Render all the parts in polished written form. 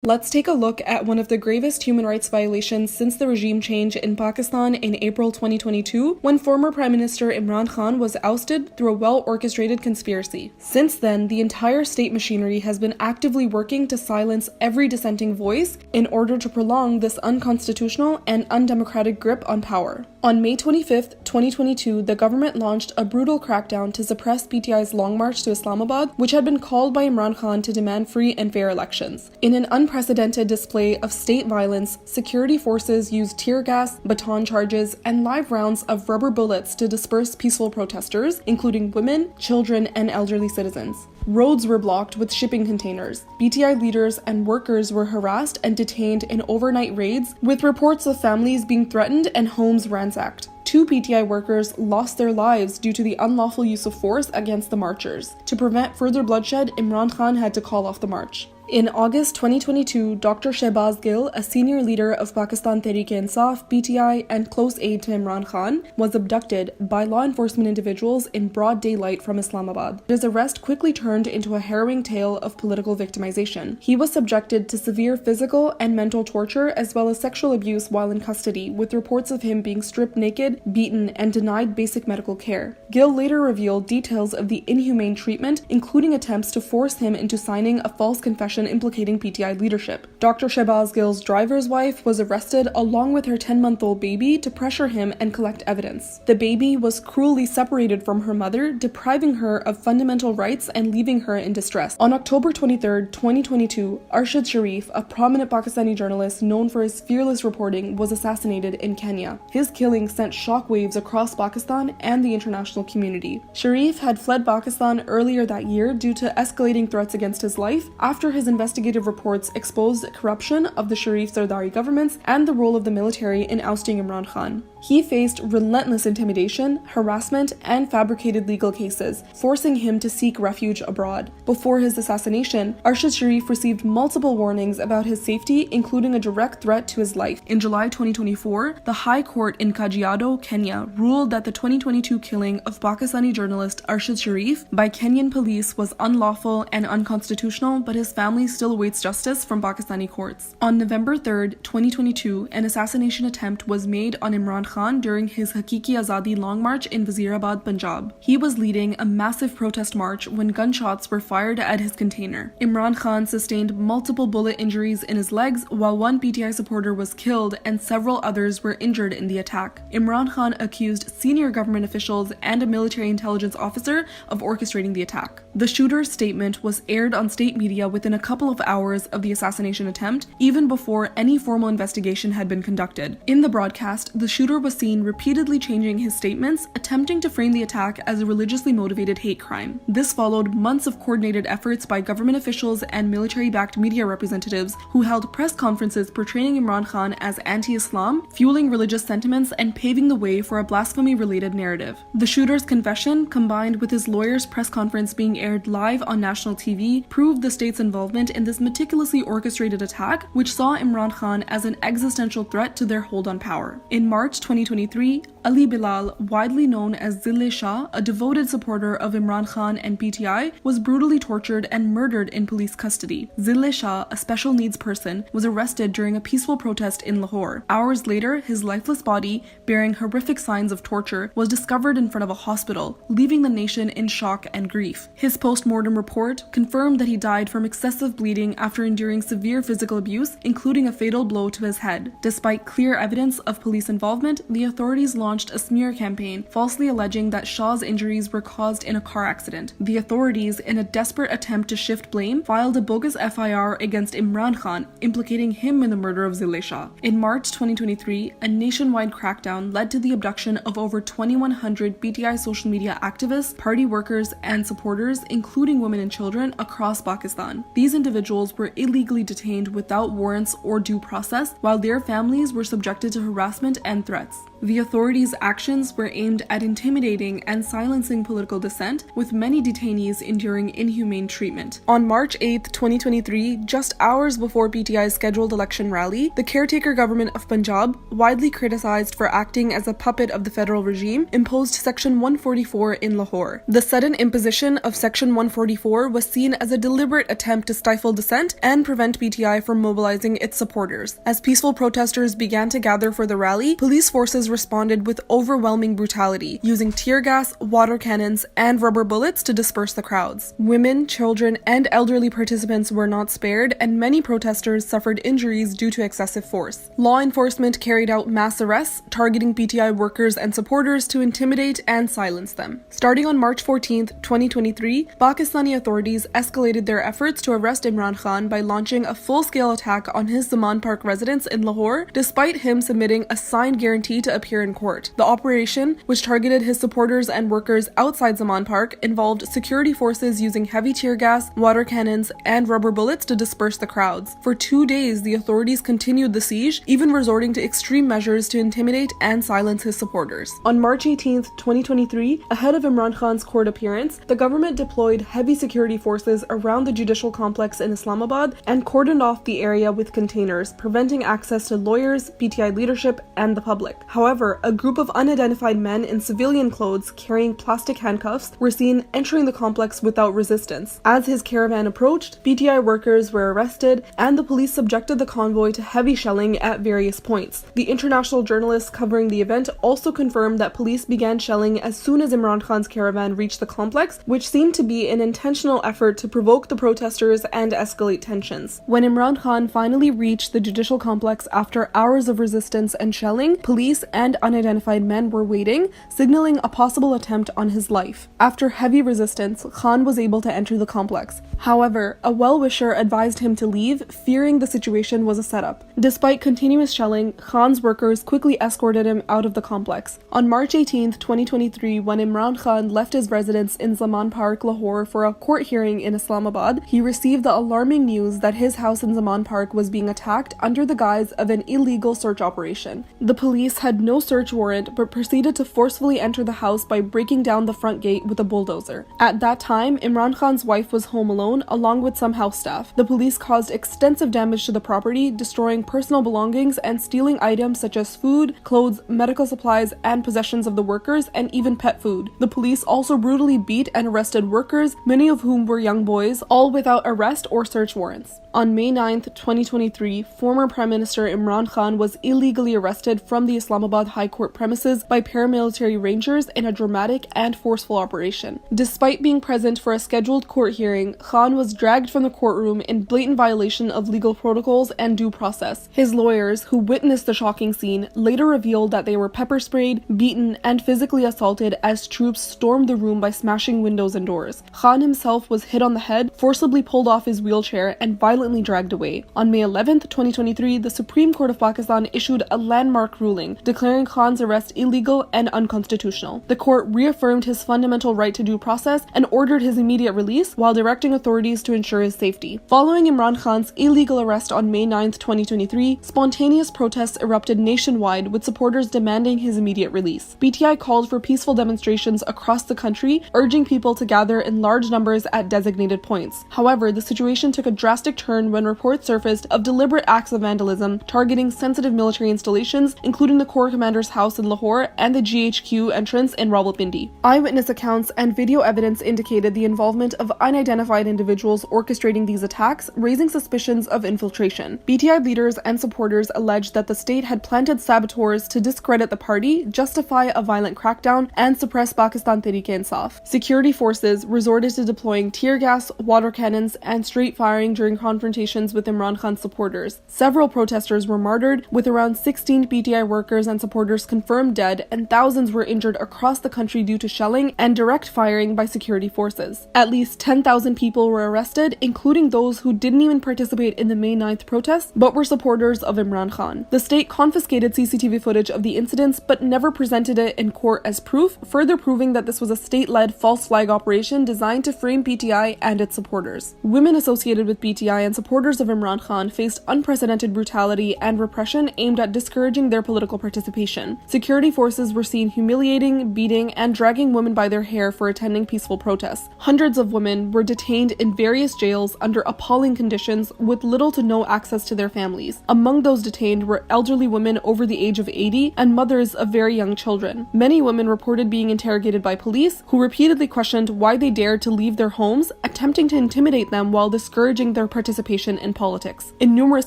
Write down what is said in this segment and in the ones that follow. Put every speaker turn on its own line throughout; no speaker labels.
Let's take a look at one of the gravest human rights violations since the regime change in Pakistan in April 2022, when former Prime Minister Imran Khan was ousted through a well-orchestrated conspiracy. Since then, the entire state machinery has been actively working to silence every dissenting voice in order to prolong this unconstitutional and undemocratic grip on power. On May 25, 2022, the government launched a brutal crackdown to suppress PTI's Long March to Islamabad, which had been called by Imran Khan to demand free and fair elections. In an unprecedented display of state violence, security forces used tear gas, baton charges, and live rounds of rubber bullets to disperse peaceful protesters, including women, children, and elderly citizens. Roads were blocked with shipping containers. PTI leaders and workers were harassed and detained in overnight raids, with reports of families being threatened and homes ransacked. 2 PTI workers lost their lives due to the unlawful use of force against the marchers. To prevent further bloodshed, Imran Khan had to call off the march. In August 2022, Dr. Shehbaz Gill, a senior leader of Pakistan Tehreek-e-Insaf, PTI, and close aide to Imran Khan, was abducted by law enforcement individuals in broad daylight from Islamabad. His arrest quickly turned into a harrowing tale of political victimization. He was subjected to severe physical and mental torture as well as sexual abuse while in custody, with reports of him being stripped naked, beaten, and denied basic medical care. Gill later revealed details of the inhumane treatment, including attempts to force him into signing a false confession implicating PTI leadership. Dr. Shehbaz Gill's driver's wife was arrested along with her 10-month-old baby to pressure him and collect evidence. The baby was cruelly separated from her mother, depriving her of fundamental rights and leaving her in distress. On October 23, 2022, Arshad Sharif, a prominent Pakistani journalist known for his fearless reporting, was assassinated in Kenya. His killing sent shockwaves across Pakistan and the international community. Sharif had fled Pakistan earlier that year due to escalating threats against his life after his investigative reports exposed corruption of the Sharif Zardari governments and the role of the military in ousting Imran Khan. He faced relentless intimidation, harassment, and fabricated legal cases, forcing him to seek refuge abroad. Before his assassination, Arshad Sharif received multiple warnings about his safety, including a direct threat to his life. In July 2024, the High Court in Kajiado, Kenya, ruled that the 2022 killing of Pakistani journalist Arshad Sharif by Kenyan police was unlawful and unconstitutional, but his family still awaits justice from Pakistani courts. On November 3, 2022, an assassination attempt was made on Imran Khan during his Hakiki Azadi Long March in Wazirabad, Punjab. He was leading a massive protest march when gunshots were fired at his container. Imran Khan sustained multiple bullet injuries in his legs, while one PTI supporter was killed and several others were injured in the attack. Imran Khan accused senior government officials and a military intelligence officer of orchestrating the attack. The shooter's statement was aired on state media within a couple of hours of the assassination attempt, even before any formal investigation had been conducted. In the broadcast, the shooter was seen repeatedly changing his statements, attempting to frame the attack as a religiously motivated hate crime. This followed months of coordinated efforts by government officials and military-backed media representatives who held press conferences portraying Imran Khan as anti-Islam, fueling religious sentiments and paving the way for a blasphemy-related narrative. The shooter's confession, combined with his lawyer's press conference being aired live on national TV, proved the state's involvement in this meticulously orchestrated attack, which saw Imran Khan as an existential threat to their hold on power. In March 2023, Ali Bilal, widely known as Zille Shah, a devoted supporter of Imran Khan and PTI, was brutally tortured and murdered in police custody. Zille Shah, a special needs person, was arrested during a peaceful protest in Lahore. Hours later, his lifeless body, bearing horrific signs of torture, was discovered in front of a hospital, leaving the nation in shock and grief. His post-mortem report confirmed that he died from excessive bleeding after enduring severe physical abuse, including a fatal blow to his head. Despite clear evidence of police involvement, the authorities launched a smear campaign, falsely alleging that Shah's injuries were caused in a car accident. The authorities, in a desperate attempt to shift blame, filed a bogus FIR against Imran Khan, implicating him in the murder of Zille Shah. In March 2023, a nationwide crackdown led to the abduction of over 2,100 PTI social media activists, party workers, and supporters, including women and children, across Pakistan. These individuals were illegally detained without warrants or due process, while their families were subjected to harassment and threats. The authorities' actions were aimed at intimidating and silencing political dissent, with many detainees enduring inhumane treatment. On March 8, 2023, just hours before PTI's scheduled election rally, the caretaker government of Punjab, widely criticized for acting as a puppet of the federal regime, imposed Section 144 in Lahore. The sudden imposition of Section 144 was seen as a deliberate attempt to stifle dissent and prevent PTI from mobilizing its supporters. As peaceful protesters began to gather for the rally, police forces responded with overwhelming brutality, using tear gas, water cannons, and rubber bullets to disperse the crowds. Women, children, and elderly participants were not spared, and many protesters suffered injuries due to excessive force. Law enforcement carried out mass arrests, targeting PTI workers and supporters to intimidate and silence them. Starting on March 14, 2023, Pakistani authorities escalated their efforts to arrest Imran Khan by launching a full-scale attack on his Zaman Park residence in Lahore, despite him submitting a signed guarantee to appear in court. The operation, which targeted his supporters and workers outside Zaman Park, involved security forces using heavy tear gas, water cannons, and rubber bullets to disperse the crowds. For 2 days, the authorities continued the siege, even resorting to extreme measures to intimidate and silence his supporters. On March 18, 2023, ahead of Imran Khan's court appearance, the government deployed heavy security forces around the judicial complex in Islamabad and cordoned off the area with containers, preventing access to lawyers, PTI leadership, and the public. However, a group of unidentified men in civilian clothes carrying plastic handcuffs were seen entering the complex without resistance. As his caravan approached, PTI workers were arrested, and the police subjected the convoy to heavy shelling at various points. The international journalists covering the event also confirmed that police began shelling as soon as Imran Khan's caravan reached the complex, which seemed to be an intentional effort to provoke the protesters and escalate tensions. When Imran Khan finally reached the judicial complex after hours of resistance and shelling, police and unidentified men were waiting, signaling a possible attempt on his life. After heavy resistance, Khan was able to enter the complex. However, a well-wisher advised him to leave, fearing the situation was a setup. Despite continuous shelling, Khan's workers quickly escorted him out of the complex. On March 18, 2023, when Imran Khan left his residence in Zaman Park, Lahore for a court hearing in Islamabad, he received the alarming news that his house in Zaman Park was being attacked under the guise of an illegal search operation. The police had no search warrant but proceeded to forcefully enter the house by breaking down the front gate with a bulldozer. At that time, Imran Khan's wife was home alone along with some house staff. The police caused extensive damage to the property, destroying personal belongings and stealing items such as food, clothes, medical supplies, and possessions of the workers, and even pet food. The police also brutally beat and arrested workers, many of whom were young boys, all without arrest or search warrants. On May 9, 2023, former Prime Minister Imran Khan was illegally arrested from the Islamabad High Court premises by paramilitary rangers in a dramatic and forceful operation. Despite being present for a scheduled court hearing, Khan was dragged from the courtroom in blatant violation of legal protocols and due process. His lawyers, who witnessed the shocking scene, later revealed that they were pepper sprayed, beaten, and physically assaulted as troops stormed the room by smashing windows and doors. Khan himself was hit on the head, forcibly pulled off his wheelchair, and violently dragged away. On May 11, 2023, the Supreme Court of Pakistan issued a landmark ruling declaring Khan's arrest illegal and unconstitutional. The court reaffirmed his fundamental right to due process and ordered his immediate release while directing authorities to ensure his safety. Following Imran Khan's illegal arrest on May 9, 2023, spontaneous protests erupted nationwide with supporters demanding his immediate release. PTI called for peaceful demonstrations across the country, urging people to gather in large numbers at designated points. However, the situation took a drastic turn when reports surfaced of deliberate acts of vandalism targeting sensitive military installations, including the Corps Commander's house in Lahore and the GHQ entrance in Rawalpindi. Eyewitness accounts and video evidence indicated the involvement of unidentified individuals orchestrating these attacks, raising suspicions of infiltration. PTI leaders and supporters alleged that the state had planted saboteurs to discredit the party, justify a violent crackdown, and suppress Pakistan Tehreek-e-Insaf. Security forces resorted to deploying tear gas, water cannons, and straight firing during confrontations with Imran Khan's supporters. Several protesters were martyred, with around 16 PTI workers and supporters confirmed dead, and thousands were injured across the country due to shelling and direct firing by security forces. At least 10,000 people were arrested, including those who didn't even participate in the May 9th protests, but were supporters of Imran Khan. The state confiscated CCTV footage of the incidents, but never presented it in court as proof, further proving that this was a state-led false flag operation designed to frame PTI and its supporters. Women associated with PTI and supporters of Imran Khan faced unprecedented brutality and repression aimed at discouraging their political participation. participation. Security forces were seen humiliating, beating, and dragging women by their hair for attending peaceful protests. Hundreds of women were detained in various jails under appalling conditions with little to no access to their families. Among those detained were elderly women over the age of 80 and mothers of very young children. Many women reported being interrogated by police, who repeatedly questioned why they dared to leave their homes, attempting to intimidate them while discouraging their participation in politics. In numerous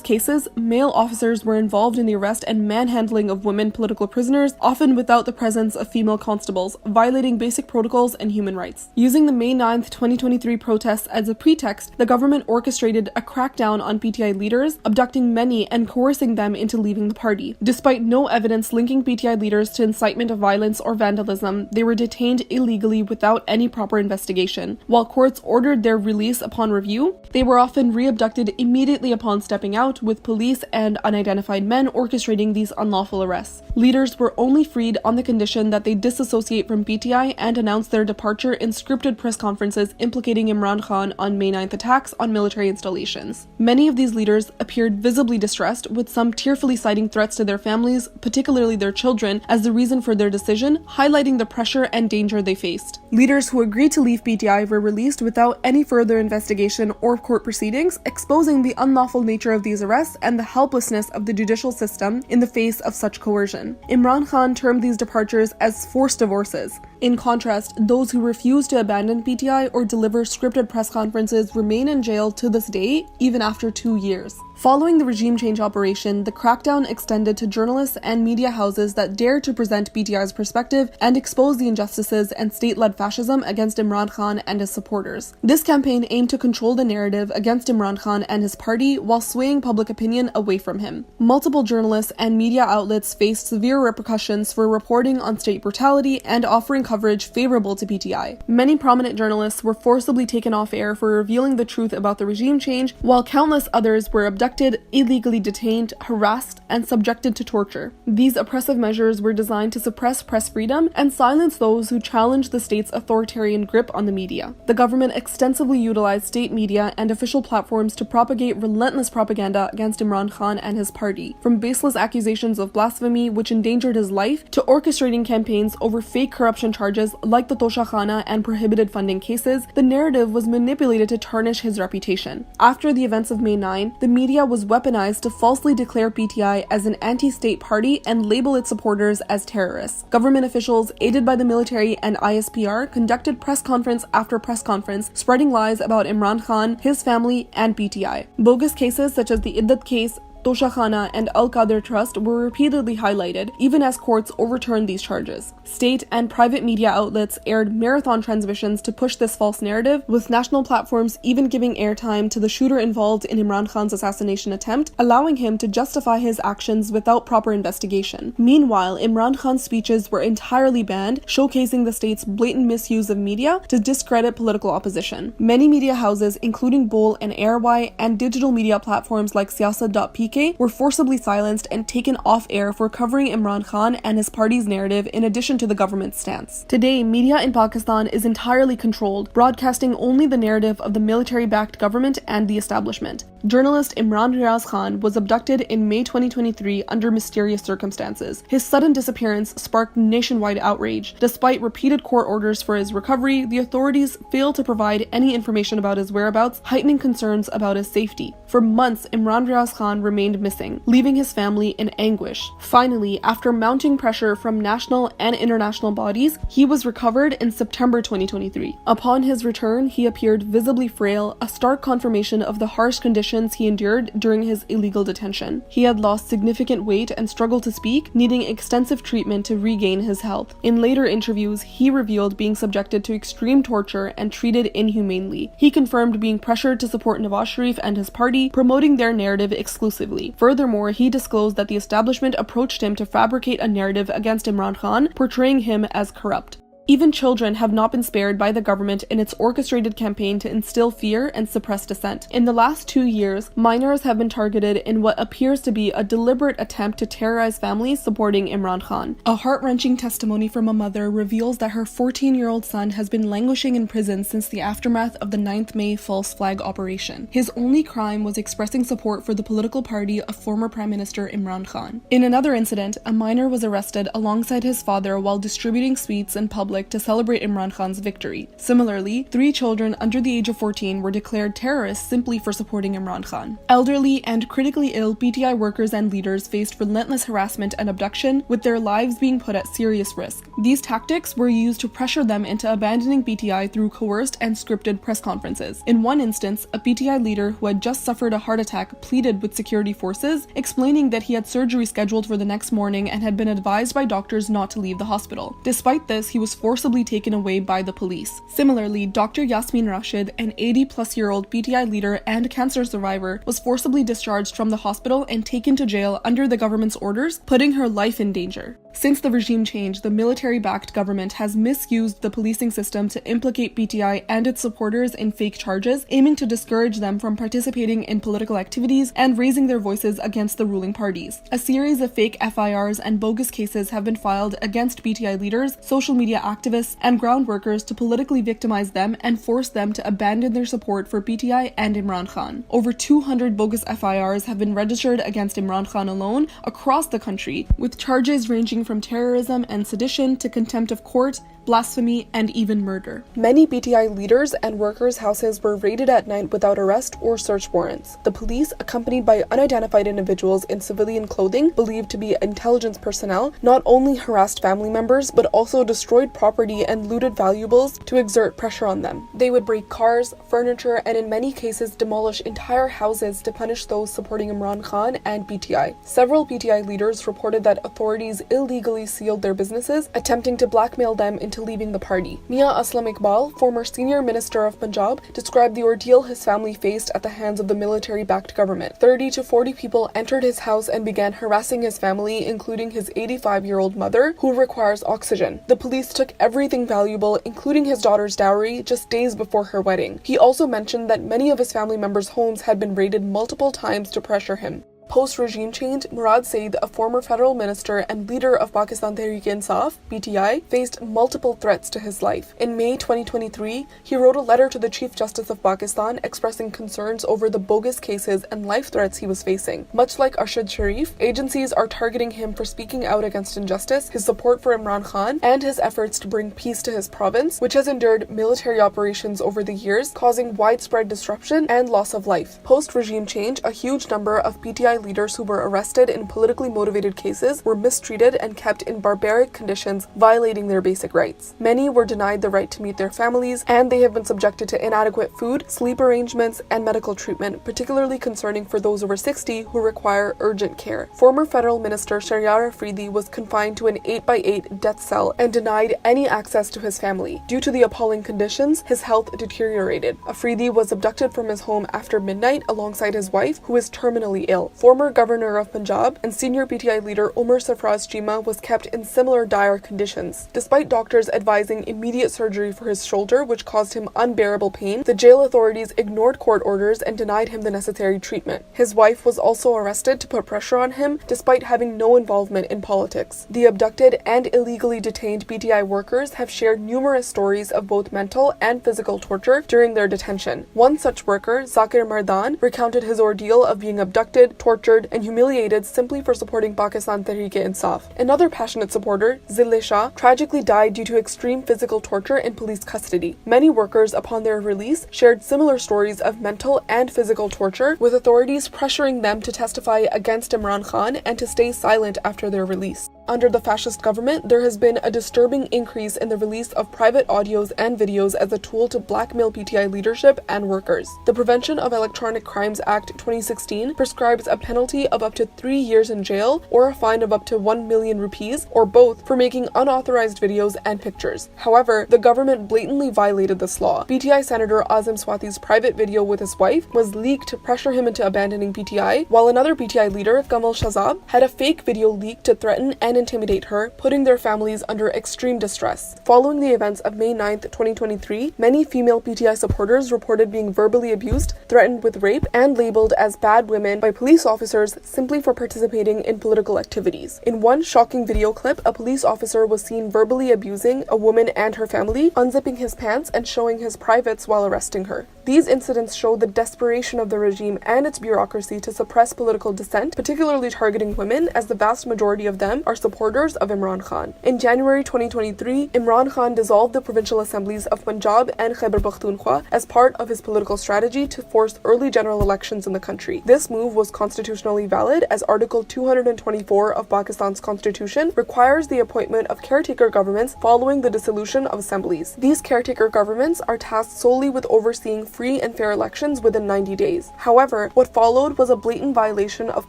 cases, male officers were involved in the arrest and manhandling of women political prisoners, often without the presence of female constables, violating basic protocols and human rights. Using the May 9th, 2023 protests as a pretext, the government orchestrated a crackdown on PTI leaders, abducting many and coercing them into leaving the party. Despite no evidence linking PTI leaders to incitement of violence or vandalism, they were detained illegally without any proper investigation. While courts ordered their release upon review, they were often re-abducted immediately upon stepping out, with police and unidentified men orchestrating these unlawful arrests. Leaders were only freed on the condition that they disassociate from PTI and announce their departure in scripted press conferences implicating Imran Khan on May 9th attacks on military installations. Many of these leaders appeared visibly distressed, with some tearfully citing threats to their families, particularly their children, as the reason for their decision, highlighting the pressure and danger they faced. Leaders who agreed to leave PTI were released without any further investigation or court proceedings, exposing the unlawful nature of these arrests and the helplessness of the judicial system in the face of such coercion. Imran Khan termed these departures as forced divorces. In contrast, those who refuse to abandon PTI or deliver scripted press conferences remain in jail to this day, even after 2 years. Following the regime change operation, the crackdown extended to journalists and media houses that dared to present PTI's perspective and expose the injustices and state-led fascism against Imran Khan and his supporters. This campaign aimed to control the narrative against Imran Khan and his party while swaying public opinion away from him. Multiple journalists and media outlets faced severe repercussions for reporting on state brutality and offering coverage favorable to PTI. Many prominent journalists were forcibly taken off air for revealing the truth about the regime change, while countless others were abducted, illegally detained, harassed, and subjected to torture. These oppressive measures were designed to suppress press freedom and silence those who challenged the state's authoritarian grip on the media. The government extensively utilized state media and official platforms to propagate relentless propaganda against Imran Khan and his party, from baseless accusations of blasphemy which endangered his life to orchestrating campaigns over fake corruption charges like the Toshakhana and prohibited funding cases. The narrative was manipulated to tarnish his reputation. After the events of May 9, the media was weaponized to falsely declare PTI as an anti-state party and label its supporters as terrorists. Government officials, aided by the military and ISPR, conducted press conference after press conference, spreading lies about Imran Khan, his family, and PTI. Bogus cases such as the Iddat case, Toshakhana, and Al-Qadr Trust were repeatedly highlighted, even as courts overturned these charges. State and private media outlets aired marathon transmissions to push this false narrative, with national platforms even giving airtime to the shooter involved in Imran Khan's assassination attempt, allowing him to justify his actions without proper investigation. Meanwhile, Imran Khan's speeches were entirely banned, showcasing the state's blatant misuse of media to discredit political opposition. Many media houses, including Bol and Airway, and digital media platforms like Siyasat.pk, were forcibly silenced and taken off air for covering Imran Khan and his party's narrative in addition to the government's stance. Today, media in Pakistan is entirely controlled, broadcasting only the narrative of the military-backed government and the establishment. Journalist Imran Khan was abducted in May 2023 under mysterious circumstances. His sudden disappearance sparked nationwide outrage. Despite repeated court orders for his recovery, the authorities failed to provide any information about his whereabouts, heightening concerns about his safety. For months, Imran Khan remained missing, leaving his family in anguish. Finally, after mounting pressure from national and international bodies, he was recovered in September 2023. Upon his return, he appeared visibly frail, a stark confirmation of the harsh conditions he endured during his illegal detention. He had lost significant weight and struggled to speak, needing extensive treatment to regain his health. In later interviews, he revealed being subjected to extreme torture and treated inhumanely. He confirmed being pressured to support Nawaz Sharif and his party, promoting their narrative exclusively. Furthermore, he disclosed that the establishment approached him to fabricate a narrative against Imran Khan, portraying him as corrupt. Even children have not been spared by the government in its orchestrated campaign to instill fear and suppress dissent. In the last 2 years, minors have been targeted in what appears to be a deliberate attempt to terrorize families supporting Imran Khan. A heart-wrenching testimony from a mother reveals that her 14-year-old son has been languishing in prison since the aftermath of the 9th May false flag operation. His only crime was expressing support for the political party of former Prime Minister Imran Khan. In another incident, a minor was arrested alongside his father while distributing sweets in public to celebrate Imran Khan's victory. Similarly, 3 children under the age of 14 were declared terrorists simply for supporting Imran Khan. Elderly and critically ill PTI workers and leaders faced relentless harassment and abduction, with their lives being put at serious risk. These tactics were used to pressure them into abandoning PTI through coerced and scripted press conferences. In one instance, a PTI leader who had just suffered a heart attack pleaded with security forces, explaining that he had surgery scheduled for the next morning and had been advised by doctors not to leave the hospital. Despite this, he was forcibly taken away by the police. Similarly, Dr. Yasmin Rashid, an 80-plus-year-old PTI leader and cancer survivor, was forcibly discharged from the hospital and taken to jail under the government's orders, putting her life in danger. Since the regime change, the military-backed government has misused the policing system to implicate PTI and its supporters in fake charges, aiming to discourage them from participating in political activities and raising their voices against the ruling parties. A series of fake FIRs and bogus cases have been filed against PTI leaders, social media activists, and ground workers to politically victimize them and force them to abandon their support for PTI and Imran Khan. Over 200 bogus FIRs have been registered against Imran Khan alone across the country, with charges ranging from terrorism and sedition to contempt of court, blasphemy, and even murder. Many PTI leaders and workers' houses were raided at night without arrest or search warrants. The police, accompanied by unidentified individuals in civilian clothing believed to be intelligence personnel, not only harassed family members but also destroyed property and looted valuables to exert pressure on them. They would break cars, furniture, and in many cases demolish entire houses to punish those supporting Imran Khan and PTI. Several PTI leaders reported that authorities illegally sealed their businesses, attempting to blackmail them into leaving the party. Mia Aslam Iqbal, former senior minister of Punjab, described the ordeal his family faced at the hands of the military-backed government. 30 to 40 people entered his house and began harassing his family, including his 85-year-old mother, who requires oxygen. The police took everything valuable, including his daughter's dowry, just days before her wedding. He also mentioned that many of his family members' homes had been raided multiple times to pressure him. Post-regime change, Murad Saeed, a former federal minister and leader of Pakistan Tehreek-e-Insaf, PTI, faced multiple threats to his life. In May 2023, he wrote a letter to the Chief Justice of Pakistan expressing concerns over the bogus cases and life threats he was facing. Much like Arshad Sharif, agencies are targeting him for speaking out against injustice, his support for Imran Khan, and his efforts to bring peace to his province, which has endured military operations over the years, causing widespread disruption and loss of life. Post-regime change, a huge number of PTI leaders who were arrested in politically motivated cases were mistreated and kept in barbaric conditions, violating their basic rights. Many were denied the right to meet their families, and they have been subjected to inadequate food, sleep arrangements, and medical treatment, particularly concerning for those over 60 who require urgent care. Former federal minister Shahryar Afridi was confined to an 8x8 death cell and denied any access to his family. Due to the appalling conditions, his health deteriorated. Afridi was abducted from his home after midnight alongside his wife, who is terminally ill. Former governor of Punjab and senior PTI leader Umar Sarfraz Chima was kept in similar dire conditions. Despite doctors advising immediate surgery for his shoulder, which caused him unbearable pain, the jail authorities ignored court orders and denied him the necessary treatment. His wife was also arrested to put pressure on him, despite having no involvement in politics. The abducted and illegally detained PTI workers have shared numerous stories of both mental and physical torture during their detention. One such worker, Zakir Mardan, recounted his ordeal of being abducted, tortured, and humiliated simply for supporting Pakistan Tehreek-e-Insaf. Another passionate supporter, Zille Shah, tragically died due to extreme physical torture in police custody. Many workers, upon their release, shared similar stories of mental and physical torture, with authorities pressuring them to testify against Imran Khan and to stay silent after their release. Under the fascist government, there has been a disturbing increase in the release of private audios and videos as a tool to blackmail PTI leadership and workers. The Prevention of Electronic Crimes Act 2016 prescribes a penalty of up to 3 years in jail or a fine of up to 1 million rupees, or both, for making unauthorized videos and pictures. However, the government blatantly violated this law. PTI Senator Azim Swati's private video with his wife was leaked to pressure him into abandoning PTI, while another PTI leader, Kamal Shahzab, had a fake video leaked to threaten and and intimidate her, putting their families under extreme distress. Following the events of May 9, 2023, many female PTI supporters reported being verbally abused, threatened with rape, and labeled as bad women by police officers simply for participating in political activities. In one shocking video clip, a police officer was seen verbally abusing a woman and her family, unzipping his pants and showing his privates while arresting her. These incidents show the desperation of the regime and its bureaucracy to suppress political dissent, particularly targeting women, as the vast majority of them are supporters of Imran Khan. In January 2023, Imran Khan dissolved the provincial assemblies of Punjab and Khyber Pakhtunkhwa as part of his political strategy to force early general elections in the country. This move was constitutionally valid, as Article 224 of Pakistan's constitution requires the appointment of caretaker governments following the dissolution of assemblies. These caretaker governments are tasked solely with overseeing free and fair elections within 90 days. However, what followed was a blatant violation of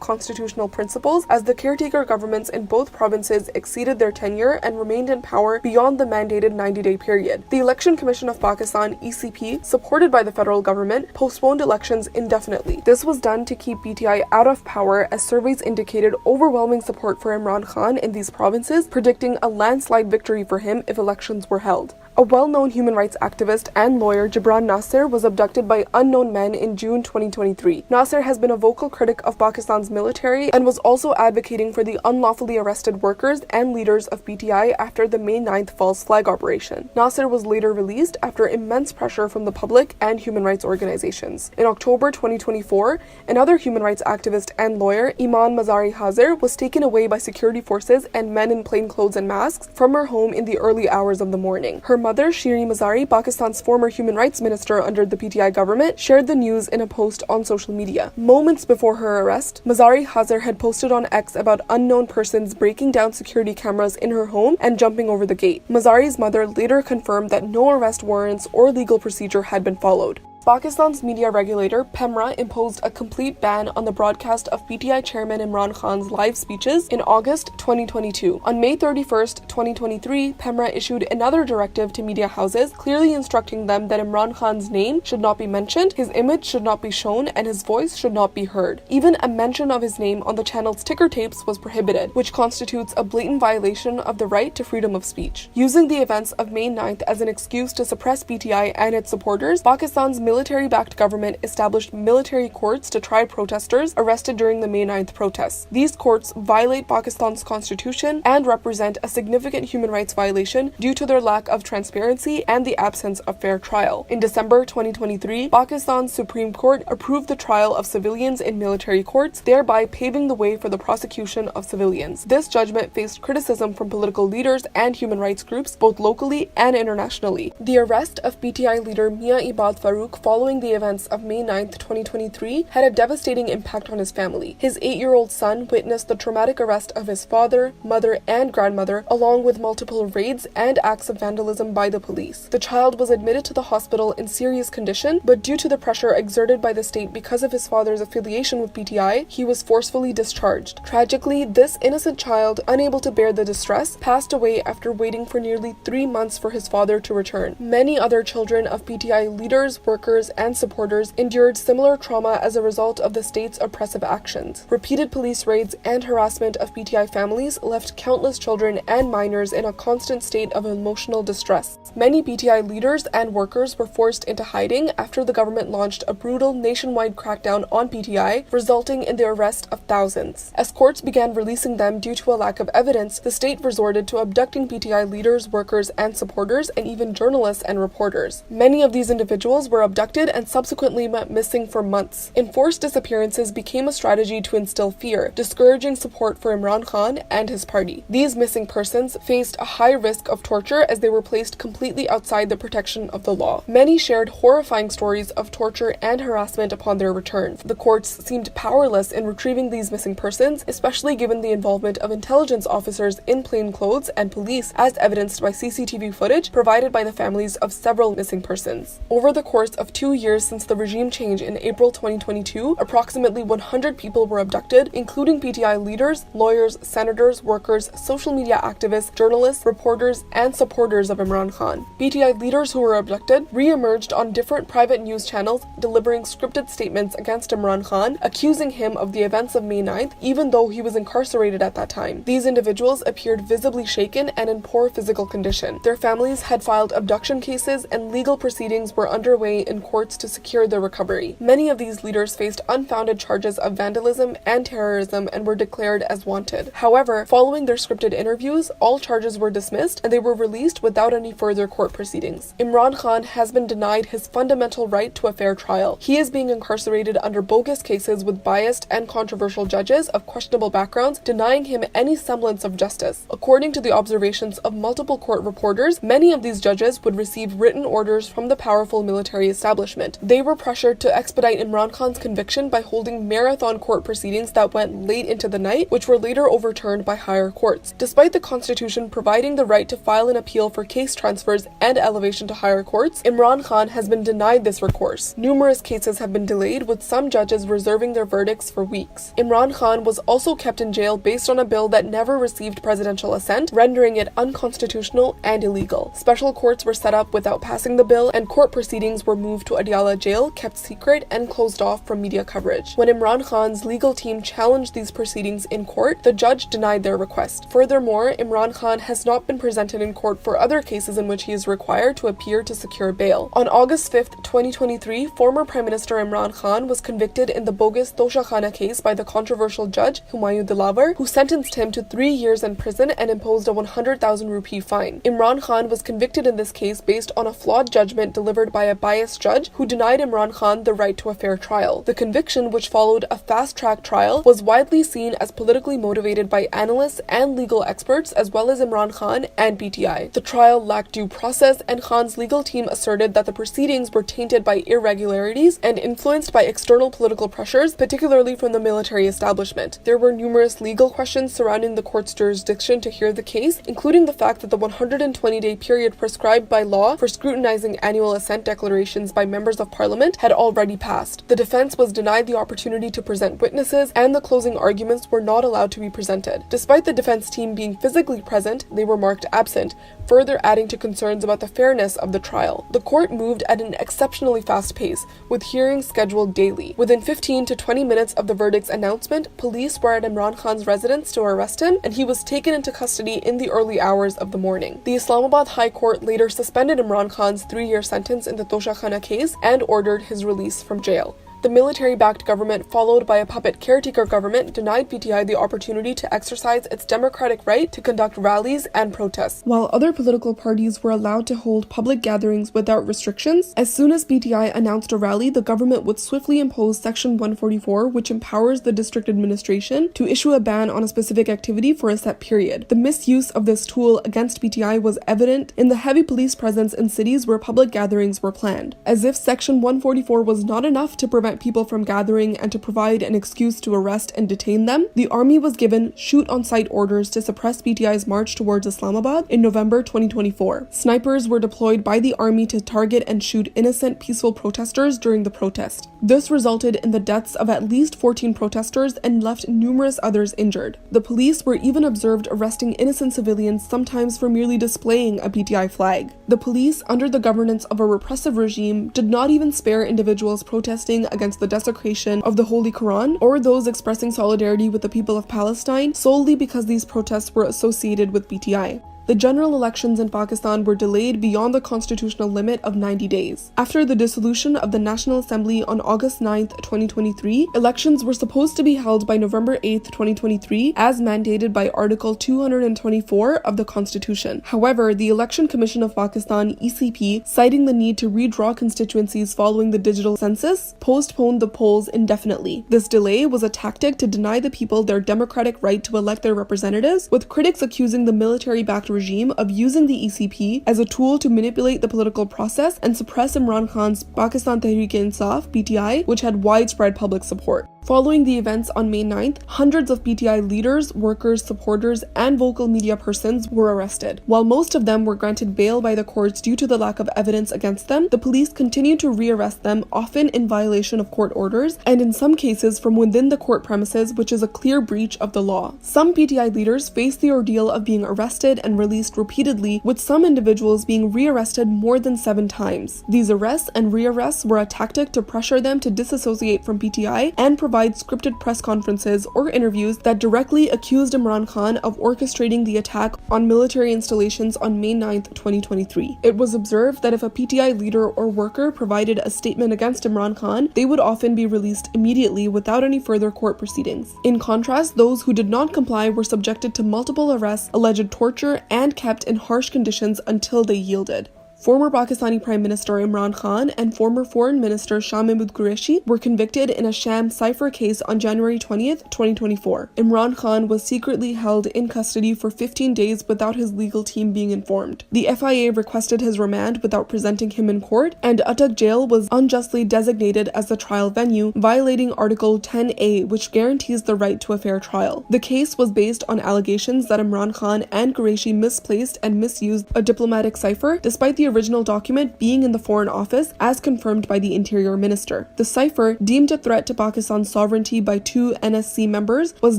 constitutional principles, as the caretaker governments in both provinces exceeded their tenure and remained in power beyond the mandated 90-day period. The Election Commission of Pakistan, ECP, supported by the federal government, postponed elections indefinitely. This was done to keep PTI out of power, as surveys indicated overwhelming support for Imran Khan in these provinces, predicting a landslide victory for him if elections were held. A well-known human rights activist and lawyer, Gibran Nasser, was abducted by unknown men in June 2023. Nasser has been a vocal critic of Pakistan's military and was also advocating for the unlawfully arrested workers and leaders of PTI after the May 9th false flag operation. Nasser was later released after immense pressure from the public and human rights organizations. In October 2024, another human rights activist and lawyer, Iman Mazari Hazir, was taken away by security forces and men in plain clothes and masks from her home in the early hours of the morning. Her mother, Shiri Mazari, Pakistan's former human rights minister under the PTI government, shared the news in a post on social media. Moments before her arrest, Mazari Hazir had posted on X about unknown persons breaking down security cameras in her home and jumping over the gate. Mazari's mother later confirmed that no arrest warrants or legal procedure had been followed. Pakistan's media regulator, PEMRA, imposed a complete ban on the broadcast of PTI chairman Imran Khan's live speeches in August 2022. On May 31, 2023, PEMRA issued another directive to media houses, clearly instructing them that Imran Khan's name should not be mentioned, his image should not be shown, and his voice should not be heard. Even a mention of his name on the channel's ticker tapes was prohibited, which constitutes a blatant violation of the right to freedom of speech. Using the events of May 9th as an excuse to suppress PTI and its supporters, Pakistan's military-backed government established military courts to try protesters arrested during the May 9th protests. These courts violate Pakistan's constitution and represent a significant human rights violation due to their lack of transparency and the absence of fair trial. In December 2023, Pakistan's Supreme Court approved the trial of civilians in military courts, thereby paving the way for the prosecution of civilians. This judgment faced criticism from political leaders and human rights groups, both locally and internationally. The arrest of PTI leader Mia Ibad Farooq following the events of May 9, 2023, had a devastating impact on his family. His 8-year-old son witnessed the traumatic arrest of his father, mother, and grandmother, along with multiple raids and acts of vandalism by the police. The child was admitted to the hospital in serious condition, but due to the pressure exerted by the state because of his father's affiliation with PTI, he was forcefully discharged. Tragically, this innocent child, unable to bear the distress, passed away after waiting for nearly 3 months for his father to return. Many other children of PTI leaders, workers, and supporters endured similar trauma as a result of the state's oppressive actions. Repeated police raids and harassment of PTI families left countless children and minors in a constant state of emotional distress. Many PTI leaders and workers were forced into hiding after the government launched a brutal nationwide crackdown on PTI, resulting in the arrest of thousands. As courts began releasing them due to a lack of evidence, the state resorted to abducting PTI leaders, workers, and supporters, and even journalists and reporters. Many of these individuals were abducted and subsequently went missing for months. Enforced disappearances became a strategy to instill fear, discouraging support for Imran Khan and his party. These missing persons faced a high risk of torture as they were placed completely outside the protection of the law. Many shared horrifying stories of torture and harassment upon their return. The courts seemed powerless in retrieving these missing persons, especially given the involvement of intelligence officers in plain clothes and police, as evidenced by CCTV footage provided by the families of several missing persons. Over the course of of 2 years since the regime change in April 2022, approximately 100 people were abducted, including PTI leaders, lawyers, senators, workers, social media activists, journalists, reporters, and supporters of Imran Khan. PTI leaders who were abducted re-emerged on different private news channels, delivering scripted statements against Imran Khan, accusing him of the events of May 9th, even though he was incarcerated at that time. These individuals appeared visibly shaken and in poor physical condition. Their families had filed abduction cases, and legal proceedings were underway in courts to secure their recovery. Many of these leaders faced unfounded charges of vandalism and terrorism and were declared as wanted. However, following their scripted interviews, all charges were dismissed and they were released without any further court proceedings. Imran Khan has been denied his fundamental right to a fair trial. He is being incarcerated under bogus cases with biased and controversial judges of questionable backgrounds, denying him any semblance of justice. According to the observations of multiple court reporters, many of these judges would receive written orders from the powerful military establishment. They were pressured to expedite Imran Khan's conviction by holding marathon court proceedings that went late into the night, which were later overturned by higher courts. Despite the constitution providing the right to file an appeal for case transfers and elevation to higher courts, Imran Khan has been denied this recourse. Numerous cases have been delayed, with some judges reserving their verdicts for weeks. Imran Khan was also kept in jail based on a bill that never received presidential assent, rendering it unconstitutional and illegal. Special courts were set up without passing the bill, and court proceedings were moved to Adiala jail, kept secret and closed off from media coverage. When Imran Khan's legal team challenged these proceedings in court, the judge denied their request. Furthermore, Imran Khan has not been presented in court for other cases in which he is required to appear to secure bail. On August 5th, 2023, former Prime Minister Imran Khan was convicted in the bogus Toshakhana case by the controversial judge Humayun Dilawar, who sentenced him to 3 years in prison and imposed a 100,000 rupee fine. Imran Khan was convicted in this case based on a flawed judgment delivered by a biased judge who denied Imran Khan the right to a fair trial. The conviction, which followed a fast-track trial, was widely seen as politically motivated by analysts and legal experts, as well as Imran Khan and PTI. The trial lacked due process, and Khan's legal team asserted that the proceedings were tainted by irregularities and influenced by external political pressures, particularly from the military establishment. There were numerous legal questions surrounding the court's jurisdiction to hear the case, including the fact that the 120-day period prescribed by law for scrutinizing annual assent declarations by members of parliament had already passed. The defense was denied the opportunity to present witnesses, and the closing arguments were not allowed to be presented. Despite the defense team being physically present, they were marked absent, further adding to concerns about the fairness of the trial. The court moved at an exceptionally fast pace, with hearings scheduled daily. Within 15 to 20 minutes of the verdict's announcement, police were at Imran Khan's residence to arrest him, and he was taken into custody in the early hours of the morning. The Islamabad High Court later suspended Imran Khan's 3-year sentence in the Toshakhana case and ordered his release from jail. The military-backed government, followed by a puppet caretaker government, denied PTI the opportunity to exercise its democratic right to conduct rallies and protests. While other political parties were allowed to hold public gatherings without restrictions, as soon as PTI announced a rally, the government would swiftly impose Section 144, which empowers the district administration to issue a ban on a specific activity for a set period. The misuse of this tool against PTI was evident in the heavy police presence in cities where public gatherings were planned. As if Section 144 was not enough to prevent people from gathering and to provide an excuse to arrest and detain them, the army was given shoot-on-sight orders to suppress PTI's march towards Islamabad in November 2024. Snipers were deployed by the army to target and shoot innocent peaceful protesters during the protest. This resulted in the deaths of at least 14 protesters and left numerous others injured. The police were even observed arresting innocent civilians, sometimes for merely displaying a PTI flag. The police, under the governance of a repressive regime, did not even spare individuals protesting against the desecration of the Holy Quran or those expressing solidarity with the people of Palestine solely because these protests were associated with PTI. The general elections in Pakistan were delayed beyond the constitutional limit of 90 days. After the dissolution of the National Assembly on August 9, 2023, elections were supposed to be held by November 8, 2023, as mandated by Article 224 of the Constitution. However, the Election Commission of Pakistan, ECP, citing the need to redraw constituencies following the digital census, postponed the polls indefinitely. This delay was a tactic to deny the people their democratic right to elect their representatives, with critics accusing the military-backed regime of using the ECP as a tool to manipulate the political process and suppress Imran Khan's Pakistan Tehreek-e-Insaf (PTI), which had widespread public support. Following the events on May 9th, hundreds of PTI leaders, workers, supporters, and vocal media persons were arrested. While most of them were granted bail by the courts due to the lack of evidence against them, the police continued to rearrest them, often in violation of court orders, and in some cases from within the court premises, which is a clear breach of the law. Some PTI leaders faced the ordeal of being arrested and released repeatedly, with some individuals being rearrested more than 7 times. These arrests and rearrests were a tactic to pressure them to disassociate from PTI and provide scripted press conferences or interviews that directly accused Imran Khan of orchestrating the attack on military installations on May 9th, 2023. It was observed that if a PTI leader or worker provided a statement against Imran Khan, they would often be released immediately without any further court proceedings. In contrast, those who did not comply were subjected to multiple arrests, alleged torture, and kept in harsh conditions until they yielded. Former Pakistani Prime Minister Imran Khan and former Foreign Minister Shah Mahmood Qureshi were convicted in a sham cipher case on January 20th, 2024. Imran Khan was secretly held in custody for 15 days without his legal team being informed. The FIA requested his remand without presenting him in court, and Attak Jail was unjustly designated as the trial venue, violating Article 10A, which guarantees the right to a fair trial. The case was based on allegations that Imran Khan and Qureshi misplaced and misused a diplomatic cipher, despite the original document being in the Foreign Office as confirmed by the Interior Minister. The cipher, deemed a threat to Pakistan's sovereignty by 2 NSC members, was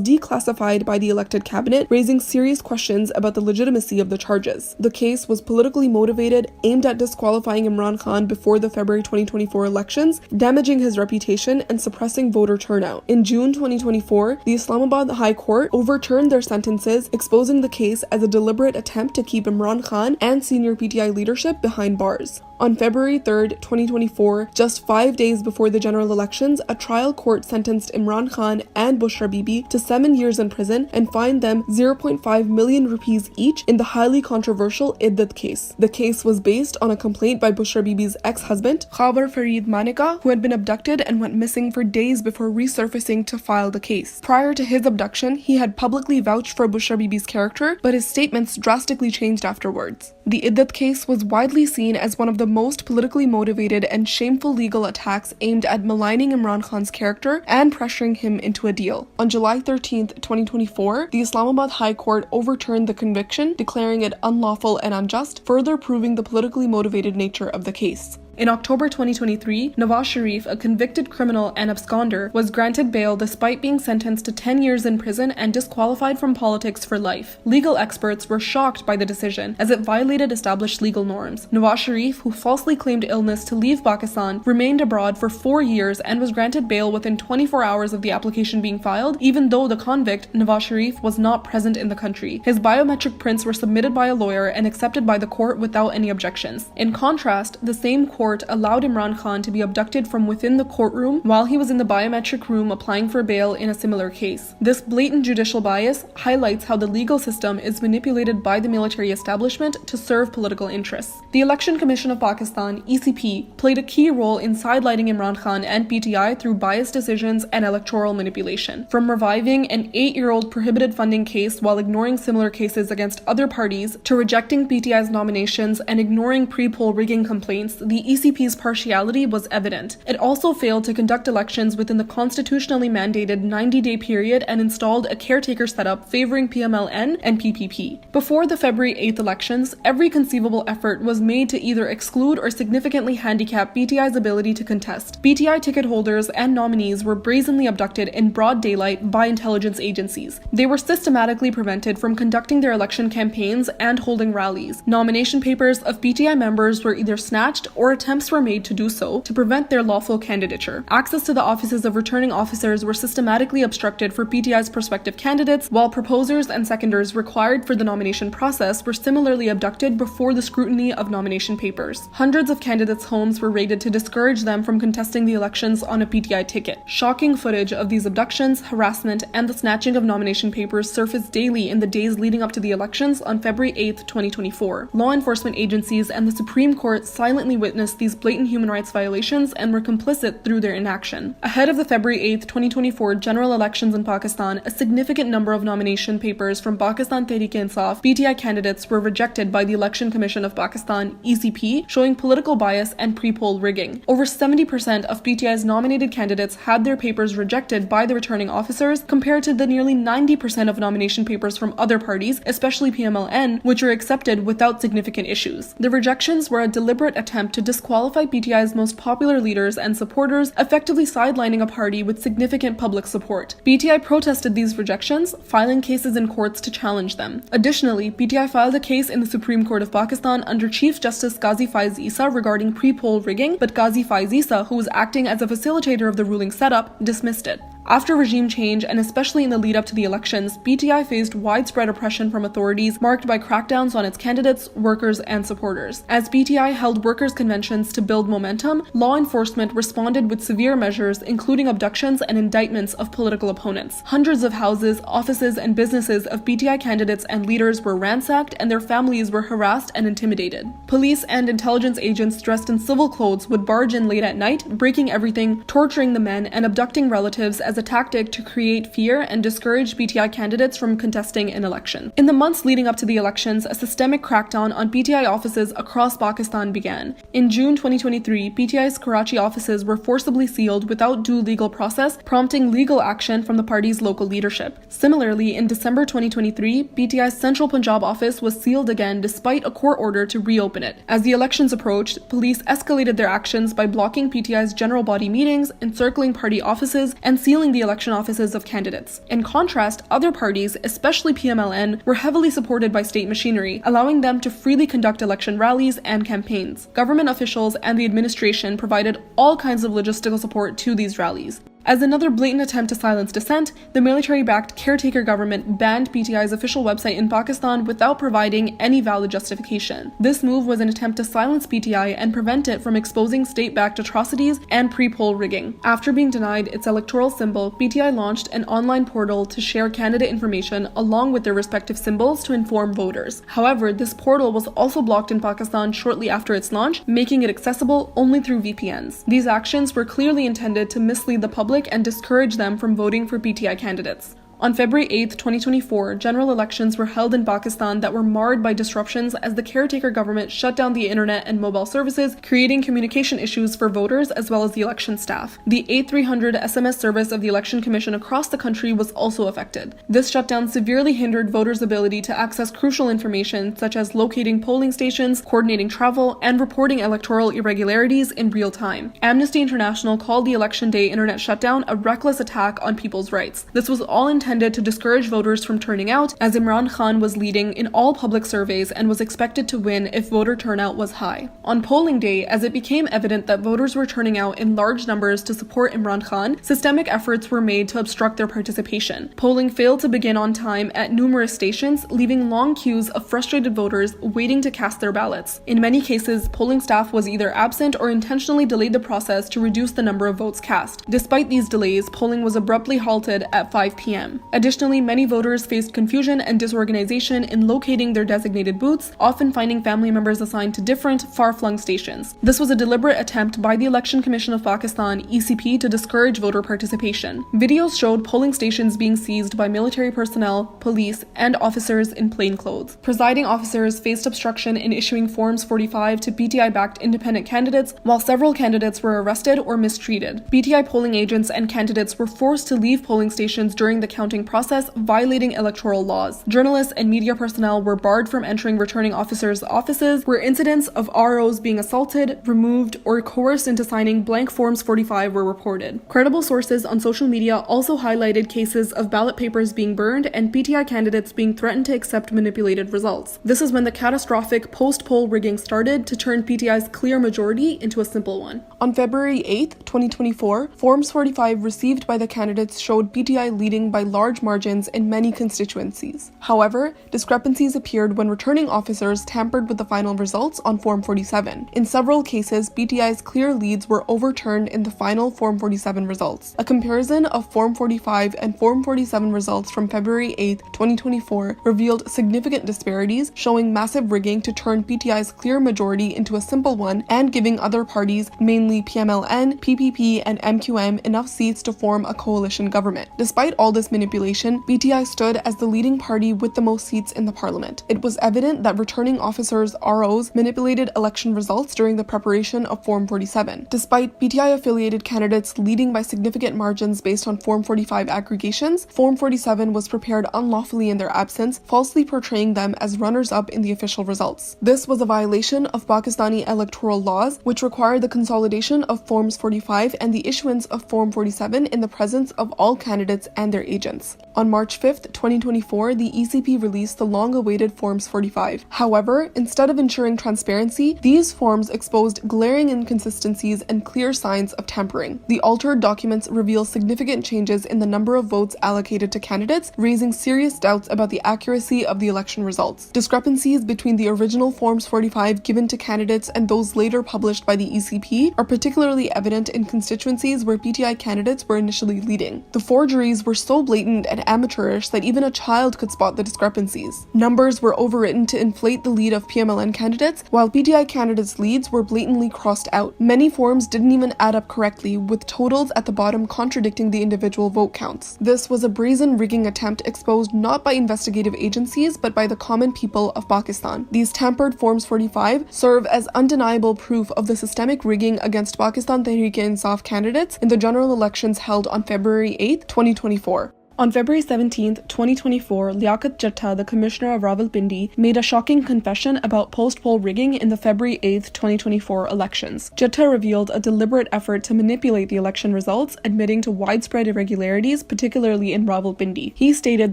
declassified by the elected cabinet, raising serious questions about the legitimacy of the charges. The case was politically motivated, aimed at disqualifying Imran Khan before the February 2024 elections, damaging his reputation and suppressing voter turnout. In June 2024, the Islamabad High Court overturned their sentences, exposing the case as a deliberate attempt to keep Imran Khan and senior PTI leadership behind bars. On February 3rd, 2024, just 5 days before the general elections, a trial court sentenced Imran Khan and Bushra Bibi to 7 years in prison and fined them 0.5 million rupees each in the highly controversial Iddat case. The case was based on a complaint by Bushra Bibi's ex-husband, Khabar Farid Manika, who had been abducted and went missing for days before resurfacing to file the case. Prior to his abduction, he had publicly vouched for Bushra Bibi's character, but his statements drastically changed afterwards. The Iddat case was widely seen as one of the most politically motivated and shameful legal attacks aimed at maligning Imran Khan's character and pressuring him into a deal. On July 13th, 2024, the Islamabad High Court overturned the conviction, declaring it unlawful and unjust, further proving the politically motivated nature of the case. In October 2023, Nawaz Sharif, a convicted criminal and absconder, was granted bail despite being sentenced to 10 years in prison and disqualified from politics for life. Legal experts were shocked by the decision, as it violated established legal norms. Nawaz Sharif, who falsely claimed illness to leave Pakistan, remained abroad for 4 years and was granted bail within 24 hours of the application being filed, even though the convict, Nawaz Sharif, was not present in the country. His biometric prints were submitted by a lawyer and accepted by the court without any objections. In contrast, the same court allowed Imran Khan to be abducted from within the courtroom while he was in the biometric room applying for bail in a similar case. This blatant judicial bias highlights how the legal system is manipulated by the military establishment to serve political interests. The Election Commission of Pakistan, ECP, played a key role in sidelining Imran Khan and PTI through biased decisions and electoral manipulation. From reviving an 8-year-old prohibited funding case while ignoring similar cases against other parties, to rejecting PTI's nominations and ignoring pre-poll rigging complaints, the ECP's partiality was evident. It also failed to conduct elections within the constitutionally mandated 90-day period and installed a caretaker setup favoring PMLN and PPP. Before the February 8th elections, every conceivable effort was made to either exclude or significantly handicap PTI's ability to contest. PTI ticket holders and nominees were brazenly abducted in broad daylight by intelligence agencies. They were systematically prevented from conducting their election campaigns and holding rallies. Nomination papers of PTI members were either snatched or attempts were made to do so to prevent their lawful candidature. Access to the offices of returning officers were systematically obstructed for PTI's prospective candidates, while proposers and seconders required for the nomination process were similarly abducted before the scrutiny of nomination papers. Hundreds of candidates' homes were raided to discourage them from contesting the elections on a PTI ticket. Shocking footage of these abductions, harassment, and the snatching of nomination papers surfaced daily in the days leading up to the elections on February 8th, 2024. Law enforcement agencies and the Supreme Court silently witnessed witnessed these blatant human rights violations and were complicit through their inaction. Ahead of the February 8, 2024 general elections in Pakistan, a significant number of nomination papers from Pakistan Tehreek-e-Insaf (PTI) candidates were rejected by the Election Commission of Pakistan (ECP), showing political bias and pre-poll rigging. Over 70% of PTI's nominated candidates had their papers rejected by the returning officers, compared to the nearly 90% of nomination papers from other parties, especially PMLN, which were accepted without significant issues. The rejections were a deliberate attempt to disqualify PTI's most popular leaders and supporters, effectively sidelining a party with significant public support. PTI protested these rejections, filing cases in courts to challenge them. Additionally, PTI filed a case in the Supreme Court of Pakistan under Chief Justice Qazi Faiz Issa regarding pre-poll rigging, but Qazi Faiz Issa, who was acting as a facilitator of the ruling setup, dismissed it. After regime change, and especially in the lead-up to the elections, PTI faced widespread oppression from authorities marked by crackdowns on its candidates, workers, and supporters. As PTI held workers' conventions to build momentum, law enforcement responded with severe measures, including abductions and indictments of political opponents. Hundreds of houses, offices, and businesses of PTI candidates and leaders were ransacked, and their families were harassed and intimidated. Police and intelligence agents dressed in civil clothes would barge in late at night, breaking everything, torturing the men, and abducting relatives as a tactic to create fear and discourage PTI candidates from contesting an election. In the months leading up to the elections, a systemic crackdown on PTI offices across Pakistan began. In June 2023, PTI's Karachi offices were forcibly sealed without due legal process, prompting legal action from the party's local leadership. Similarly, in December 2023, PTI's Central Punjab office was sealed again despite a court order to reopen it. As the elections approached, police escalated their actions by blocking PTI's general body meetings, encircling party offices, and sealing the election offices of candidates. In contrast, other parties, especially PMLN, were heavily supported by state machinery, allowing them to freely conduct election rallies and campaigns. Government officials and the administration provided all kinds of logistical support to these rallies. As another blatant attempt to silence dissent, the military-backed caretaker government banned PTI's official website in Pakistan without providing any valid justification. This move was an attempt to silence PTI and prevent it from exposing state-backed atrocities and pre-poll rigging. After being denied its electoral symbol, PTI launched an online portal to share candidate information along with their respective symbols to inform voters. However, this portal was also blocked in Pakistan shortly after its launch, making it accessible only through VPNs. These actions were clearly intended to mislead the public and discourage them from voting for PTI candidates. On February 8, 2024, general elections were held in Pakistan that were marred by disruptions as the caretaker government shut down the internet and mobile services, creating communication issues for voters as well as the election staff. The 8300 SMS service of the Election Commission across the country was also affected. This shutdown severely hindered voters' ability to access crucial information such as locating polling stations, coordinating travel, and reporting electoral irregularities in real time. Amnesty International called the election day internet shutdown a reckless attack on people's rights. This was all intended to discourage voters from turning out, as Imran Khan was leading in all public surveys and was expected to win if voter turnout was high. On polling day, as it became evident that voters were turning out in large numbers to support Imran Khan, systemic efforts were made to obstruct their participation. Polling failed to begin on time at numerous stations, leaving long queues of frustrated voters waiting to cast their ballots. In many cases, polling staff was either absent or intentionally delayed the process to reduce the number of votes cast. Despite these delays, polling was abruptly halted at 5 p.m. Additionally, many voters faced confusion and disorganization in locating their designated booths, often finding family members assigned to different, far-flung stations. This was a deliberate attempt by the Election Commission of Pakistan (ECP) to discourage voter participation. Videos showed polling stations being seized by military personnel, police, and officers in plain clothes. Presiding officers faced obstruction in issuing Forms 45 to PTI-backed independent candidates, while several candidates were arrested or mistreated. PTI polling agents and candidates were forced to leave polling stations during the counting process, violating electoral laws. Journalists and media personnel were barred from entering returning officers' offices, where incidents of ROs being assaulted, removed, or coerced into signing blank Forms 45 were reported. Credible sources on social media also highlighted cases of ballot papers being burned and PTI candidates being threatened to accept manipulated results. This is when the catastrophic post-poll rigging started to turn PTI's clear majority into a simple one. On February 8, 2024, Forms 45 received by the candidates showed PTI leading by large large margins in many constituencies. However, discrepancies appeared when returning officers tampered with the final results on Form 47. In several cases, BTI's clear leads were overturned in the final Form 47 results. A comparison of Form 45 and Form 47 results from February 8, 2024 revealed significant disparities, showing massive rigging to turn BTI's clear majority into a simple one and giving other parties, mainly PMLN, PPP, and MQM, enough seats to form a coalition government. Despite all this manipulation, BTI stood as the leading party with the most seats in the parliament. It was evident that returning officers, ROs, manipulated election results during the preparation of Form 47. Despite BTI-affiliated candidates leading by significant margins based on Form 45 aggregations, Form 47 was prepared unlawfully in their absence, falsely portraying them as runners-up in the official results. This was a violation of Pakistani electoral laws, which required the consolidation of Forms 45 and the issuance of Form 47 in the presence of all candidates and their agents. On March 5, 2024, the ECP released the long-awaited Forms 45. However, instead of ensuring transparency, these forms exposed glaring inconsistencies and clear signs of tampering. The altered documents reveal significant changes in the number of votes allocated to candidates, raising serious doubts about the accuracy of the election results. Discrepancies between the original Forms 45 given to candidates and those later published by the ECP are particularly evident in constituencies where PTI candidates were initially leading. The forgeries were so blatant and amateurish that even a child could spot the discrepancies. Numbers were overwritten to inflate the lead of PMLN candidates, while PTI candidates' leads were blatantly crossed out. Many forms didn't even add up correctly, with totals at the bottom contradicting the individual vote counts. This was a brazen rigging attempt exposed not by investigative agencies but by the common people of Pakistan. These tampered Forms 45 serve as undeniable proof of the systemic rigging against Pakistan Tehreek-e-Insaf candidates in the general elections held on February 8, 2024. On February 17, 2024, Liaquat Jatta, the Commissioner of Rawalpindi, made a shocking confession about post-poll rigging in the February 8, 2024 elections. Jatta revealed a deliberate effort to manipulate the election results, admitting to widespread irregularities, particularly in Rawalpindi. He stated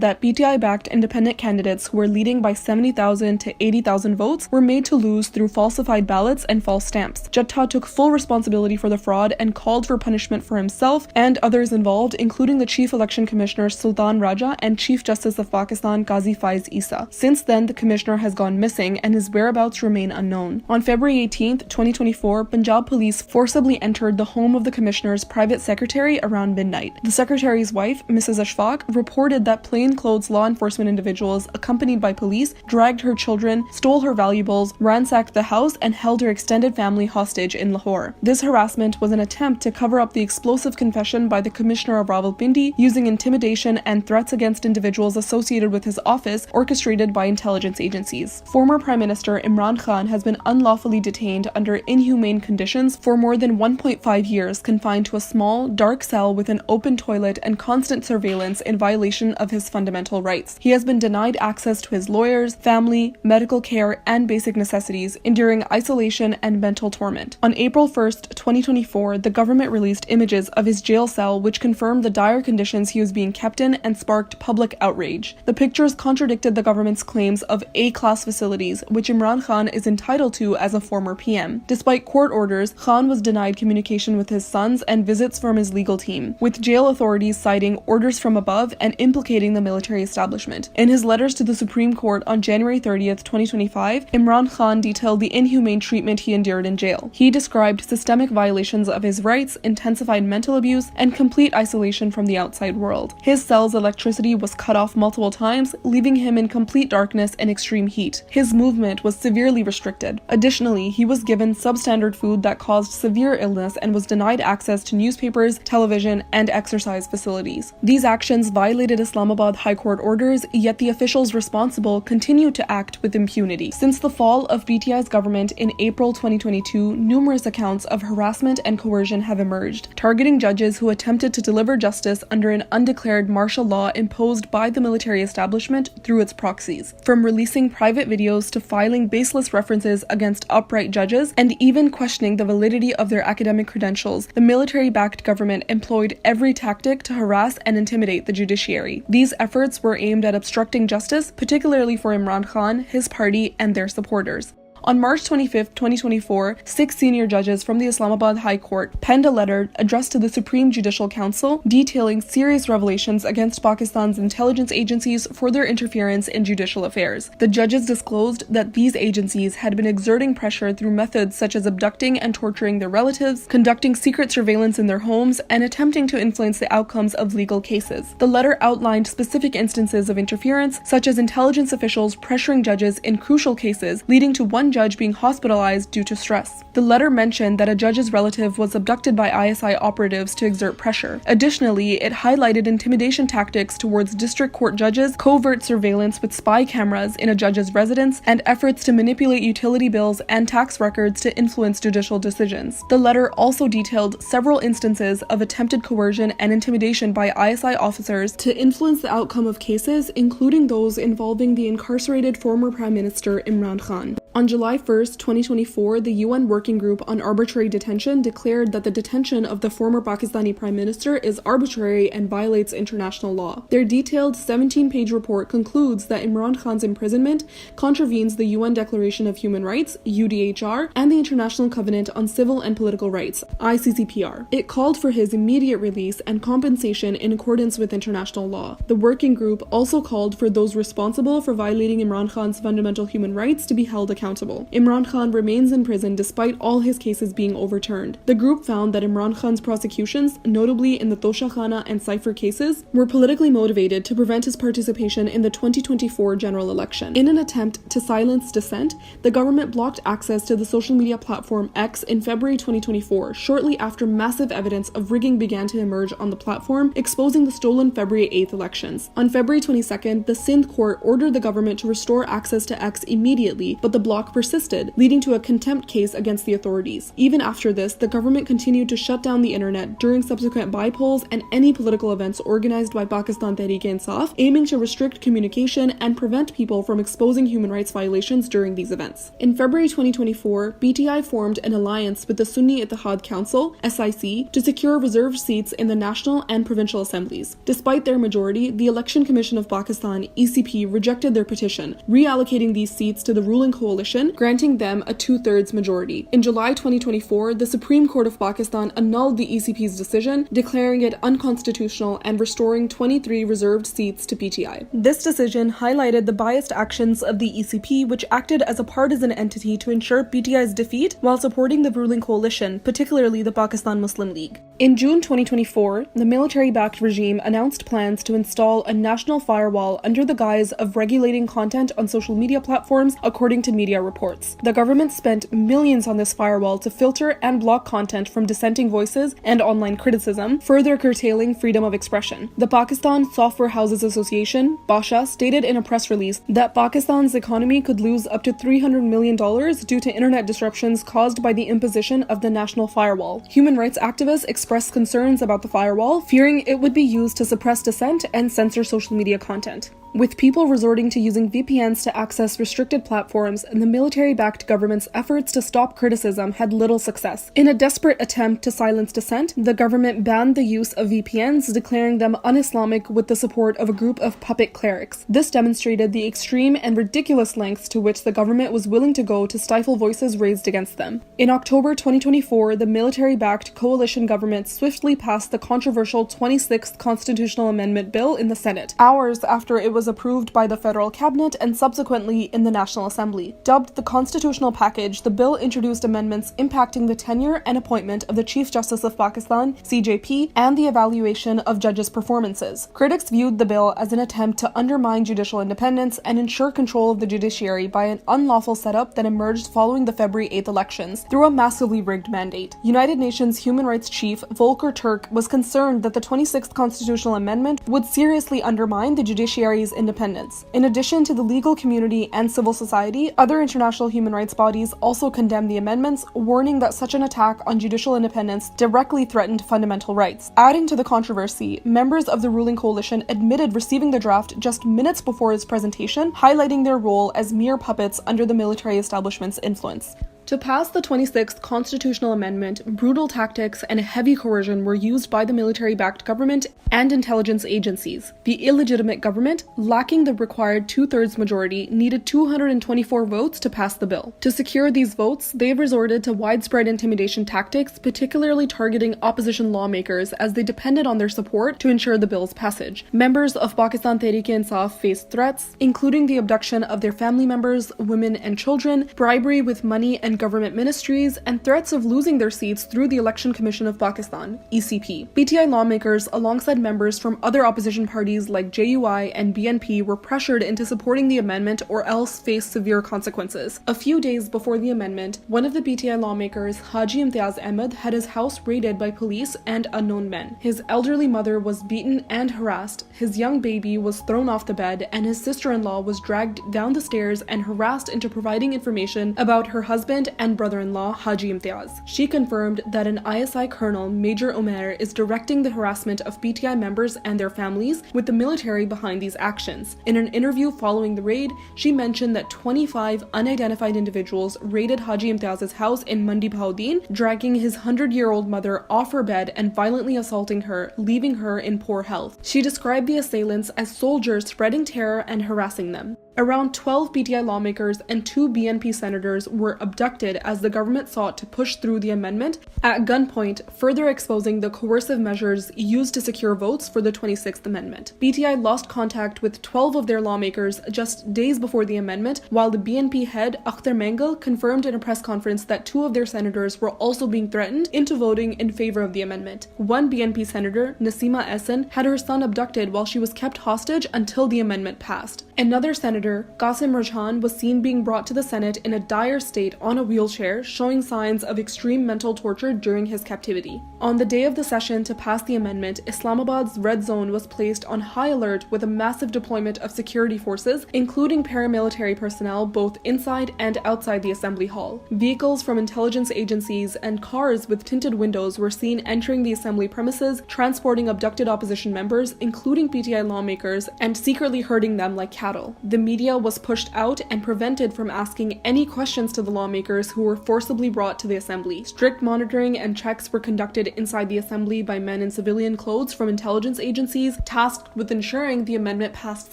that PTI-backed independent candidates who were leading by 70,000 to 80,000 votes were made to lose through falsified ballots and false stamps. Jatta took full responsibility for the fraud and called for punishment for himself and others involved, including the Chief Election Commissioner Sultan Raja and Chief Justice of Pakistan Qazi Faiz Isa. Since then, the commissioner has gone missing and his whereabouts remain unknown. On February 18, 2024, Punjab police forcibly entered the home of the commissioner's private secretary around midnight. The secretary's wife, Mrs. Ashfaq, reported that plainclothes law enforcement individuals accompanied by police dragged her children, stole her valuables, ransacked the house, and held her extended family hostage in Lahore. This harassment was an attempt to cover up the explosive confession by the commissioner of Rawalpindi using intimidation and threats against individuals associated with his office, orchestrated by intelligence agencies. Former Prime Minister Imran Khan has been unlawfully detained under inhumane conditions for more than 1.5 years, confined to a small, dark cell with an open toilet and constant surveillance in violation of his fundamental rights. He has been denied access to his lawyers, family, medical care, and basic necessities, enduring isolation and mental torment. On April 1, 2024, the government released images of his jail cell which confirmed the dire conditions he was being kept in and sparked public outrage. The pictures contradicted the government's claims of A-class facilities, which Imran Khan is entitled to as a former PM. Despite court orders, Khan was denied communication with his sons and visits from his legal team, with jail authorities citing orders from above and implicating the military establishment. In his letters to the Supreme Court on January 30, 2025, Imran Khan detailed the inhumane treatment he endured in jail. He described systemic violations of his rights, intensified mental abuse, and complete isolation from the outside world. His cell's electricity was cut off multiple times, leaving him in complete darkness and extreme heat. His movement was severely restricted. Additionally, he was given substandard food that caused severe illness and was denied access to newspapers, television, and exercise facilities. These actions violated Islamabad High Court orders, yet the officials responsible continued to act with impunity. Since the fall of BTI's government in April 2022, numerous accounts of harassment and coercion have emerged, targeting judges who attempted to deliver justice under an undeclared martial law imposed by the military establishment through its proxies. From releasing private videos to filing baseless references against upright judges and even questioning the validity of their academic credentials, the military-backed government employed every tactic to harass and intimidate the judiciary. These efforts were aimed at obstructing justice, particularly for Imran Khan, his party, and their supporters. On March 25, 2024, 6 senior judges from the Islamabad High Court penned a letter addressed to the Supreme Judicial Council detailing serious revelations against Pakistan's intelligence agencies for their interference in judicial affairs. The judges disclosed that these agencies had been exerting pressure through methods such as abducting and torturing their relatives, conducting secret surveillance in their homes, and attempting to influence the outcomes of legal cases. The letter outlined specific instances of interference, such as intelligence officials pressuring judges in crucial cases, leading to one judge being hospitalized due to stress. The letter mentioned that a judge's relative was abducted by ISI operatives to exert pressure. Additionally, it highlighted intimidation tactics towards district court judges, covert surveillance with spy cameras in a judge's residence, and efforts to manipulate utility bills and tax records to influence judicial decisions. The letter also detailed several instances of attempted coercion and intimidation by ISI officers to influence the outcome of cases, including those involving the incarcerated former Prime Minister Imran Khan. On July 1, 2024, the UN Working Group on Arbitrary Detention declared that the detention of the former Pakistani Prime Minister is arbitrary and violates international law. Their detailed 17-page report concludes that Imran Khan's imprisonment contravenes the UN Declaration of Human Rights, UDHR, and the International Covenant on Civil and Political Rights, ICCPR. It called for his immediate release and compensation in accordance with international law. The working group also called for those responsible for violating Imran Khan's fundamental human rights to be held accountable. Imran Khan remains in prison despite all his cases being overturned. The group found that Imran Khan's prosecutions, notably in the Tosha Khana and Cypher cases, were politically motivated to prevent his participation in the 2024 general election. In an attempt to silence dissent, the government blocked access to the social media platform X in February 2024, shortly after massive evidence of rigging began to emerge on the platform, exposing the stolen February 8th elections. On February 22nd, the Sindh court ordered the government to restore access to X immediately, but the block persisted, leading to a contempt case against the authorities. Even after this, the government continued to shut down the internet during subsequent bypolls and any political events organized by Pakistan Tehreek-e-Insaf, aiming to restrict communication and prevent people from exposing human rights violations during these events. In February 2024, BTI formed an alliance with the Sunni Ittihad Council, SIC, to secure reserved seats in the national and provincial assemblies. Despite their majority, the Election Commission of Pakistan, ECP, rejected their petition, reallocating these seats to the ruling coalition, granting them a 2/3 majority. In July 2024, the Supreme Court of Pakistan annulled the ECP's decision, declaring it unconstitutional and restoring 23 reserved seats to PTI. This decision highlighted the biased actions of the ECP, which acted as a partisan entity to ensure PTI's defeat while supporting the ruling coalition, particularly the Pakistan Muslim League. In June 2024, the military-backed regime announced plans to install a national firewall under the guise of regulating content on social media platforms, according to media reports. The government spent millions on this firewall to filter and block content from dissenting voices and online criticism, further curtailing freedom of expression. The Pakistan Software Houses Association, BASHA, stated in a press release that Pakistan's economy could lose up to $300 million due to internet disruptions caused by the imposition of the national firewall. Human rights activists expressed concerns about the firewall, fearing it would be used to suppress dissent and censor social media content. With people resorting to using VPNs to access restricted platforms, the military-backed government's efforts to stop criticism had little success. In a desperate attempt to silence dissent, the government banned the use of VPNs, declaring them un-Islamic with the support of a group of puppet clerics. This demonstrated the extreme and ridiculous lengths to which the government was willing to go to stifle voices raised against them. In October 2024, the military-backed coalition government swiftly passed the controversial 26th Constitutional Amendment Bill in the Senate, hours after it was approved by the federal cabinet and subsequently in the National Assembly. Dubbed the Constitutional Package, the bill introduced amendments impacting the tenure and appointment of the Chief Justice of Pakistan, CJP, and the evaluation of judges' performances. Critics viewed the bill as an attempt to undermine judicial independence and ensure control of the judiciary by an unlawful setup that emerged following the February 8th elections through a massively rigged mandate. United Nations Human Rights Chief Volker Turk was concerned that the 26th Constitutional Amendment would seriously undermine the judiciary's independence. In addition to the legal community and civil society, other international human rights bodies also condemned the amendments, warning that such an attack on judicial independence directly threatened fundamental rights. Adding to the controversy, members of the ruling coalition admitted receiving the draft just minutes before its presentation, highlighting their role as mere puppets under the military establishment's influence. To pass the 26th constitutional amendment, brutal tactics and heavy coercion were used by the military-backed government and intelligence agencies. The illegitimate government, lacking the required two-thirds majority, needed 224 votes to pass the bill. To secure these votes, they resorted to widespread intimidation tactics, particularly targeting opposition lawmakers as they depended on their support to ensure the bill's passage. Members of Pakistan Tehreek-e-Insaf faced threats, including the abduction of their family members, women and children, bribery with money and government ministries, and threats of losing their seats through the Election Commission of Pakistan, ECP. PTI lawmakers, alongside members from other opposition parties like JUI and BNP, were pressured into supporting the amendment or else face severe consequences. A few days before the amendment, one of the PTI lawmakers, Haji Imtiaz Ahmed, had his house raided by police and unknown men. His elderly mother was beaten and harassed, his young baby was thrown off the bed, and his sister-in-law was dragged down the stairs and harassed into providing information about her husband and brother-in-law, Haji Imtiaz. She confirmed that an ISI colonel, Major Omer, is directing the harassment of PTI members and their families, with the military behind these actions. In an interview following the raid, she mentioned that 25 unidentified individuals raided Haji Imtiaz's house in Mandi Bahauddin, dragging his 100-year-old mother off her bed and violently assaulting her, leaving her in poor health. She described the assailants as soldiers spreading terror and harassing them. Around 12 PTI lawmakers and 2 BNP senators were abducted as the government sought to push through the amendment at gunpoint, further exposing the coercive measures used to secure votes for the 26th Amendment. PTI lost contact with 12 of their lawmakers just days before the amendment, while the BNP head, Akhtar Mengal, confirmed in a press conference that 2 of their senators were also being threatened into voting in favor of the amendment. One BNP senator, Nasima Ehsan, had her son abducted while she was kept hostage until the amendment passed. Another senator, Qasim Rajhan, was seen being brought to the Senate in a dire state on a wheelchair, showing signs of extreme mental torture during his captivity. On the day of the session to pass the amendment, Islamabad's red zone was placed on high alert with a massive deployment of security forces, including paramilitary personnel both inside and outside the assembly hall. Vehicles from intelligence agencies and cars with tinted windows were seen entering the assembly premises, transporting abducted opposition members, including PTI lawmakers, and secretly herding them like cattle. The media was pushed out and prevented from asking any questions to the lawmakers who were forcibly brought to the assembly. Strict monitoring and checks were conducted inside the assembly by men in civilian clothes from intelligence agencies tasked with ensuring the amendment passed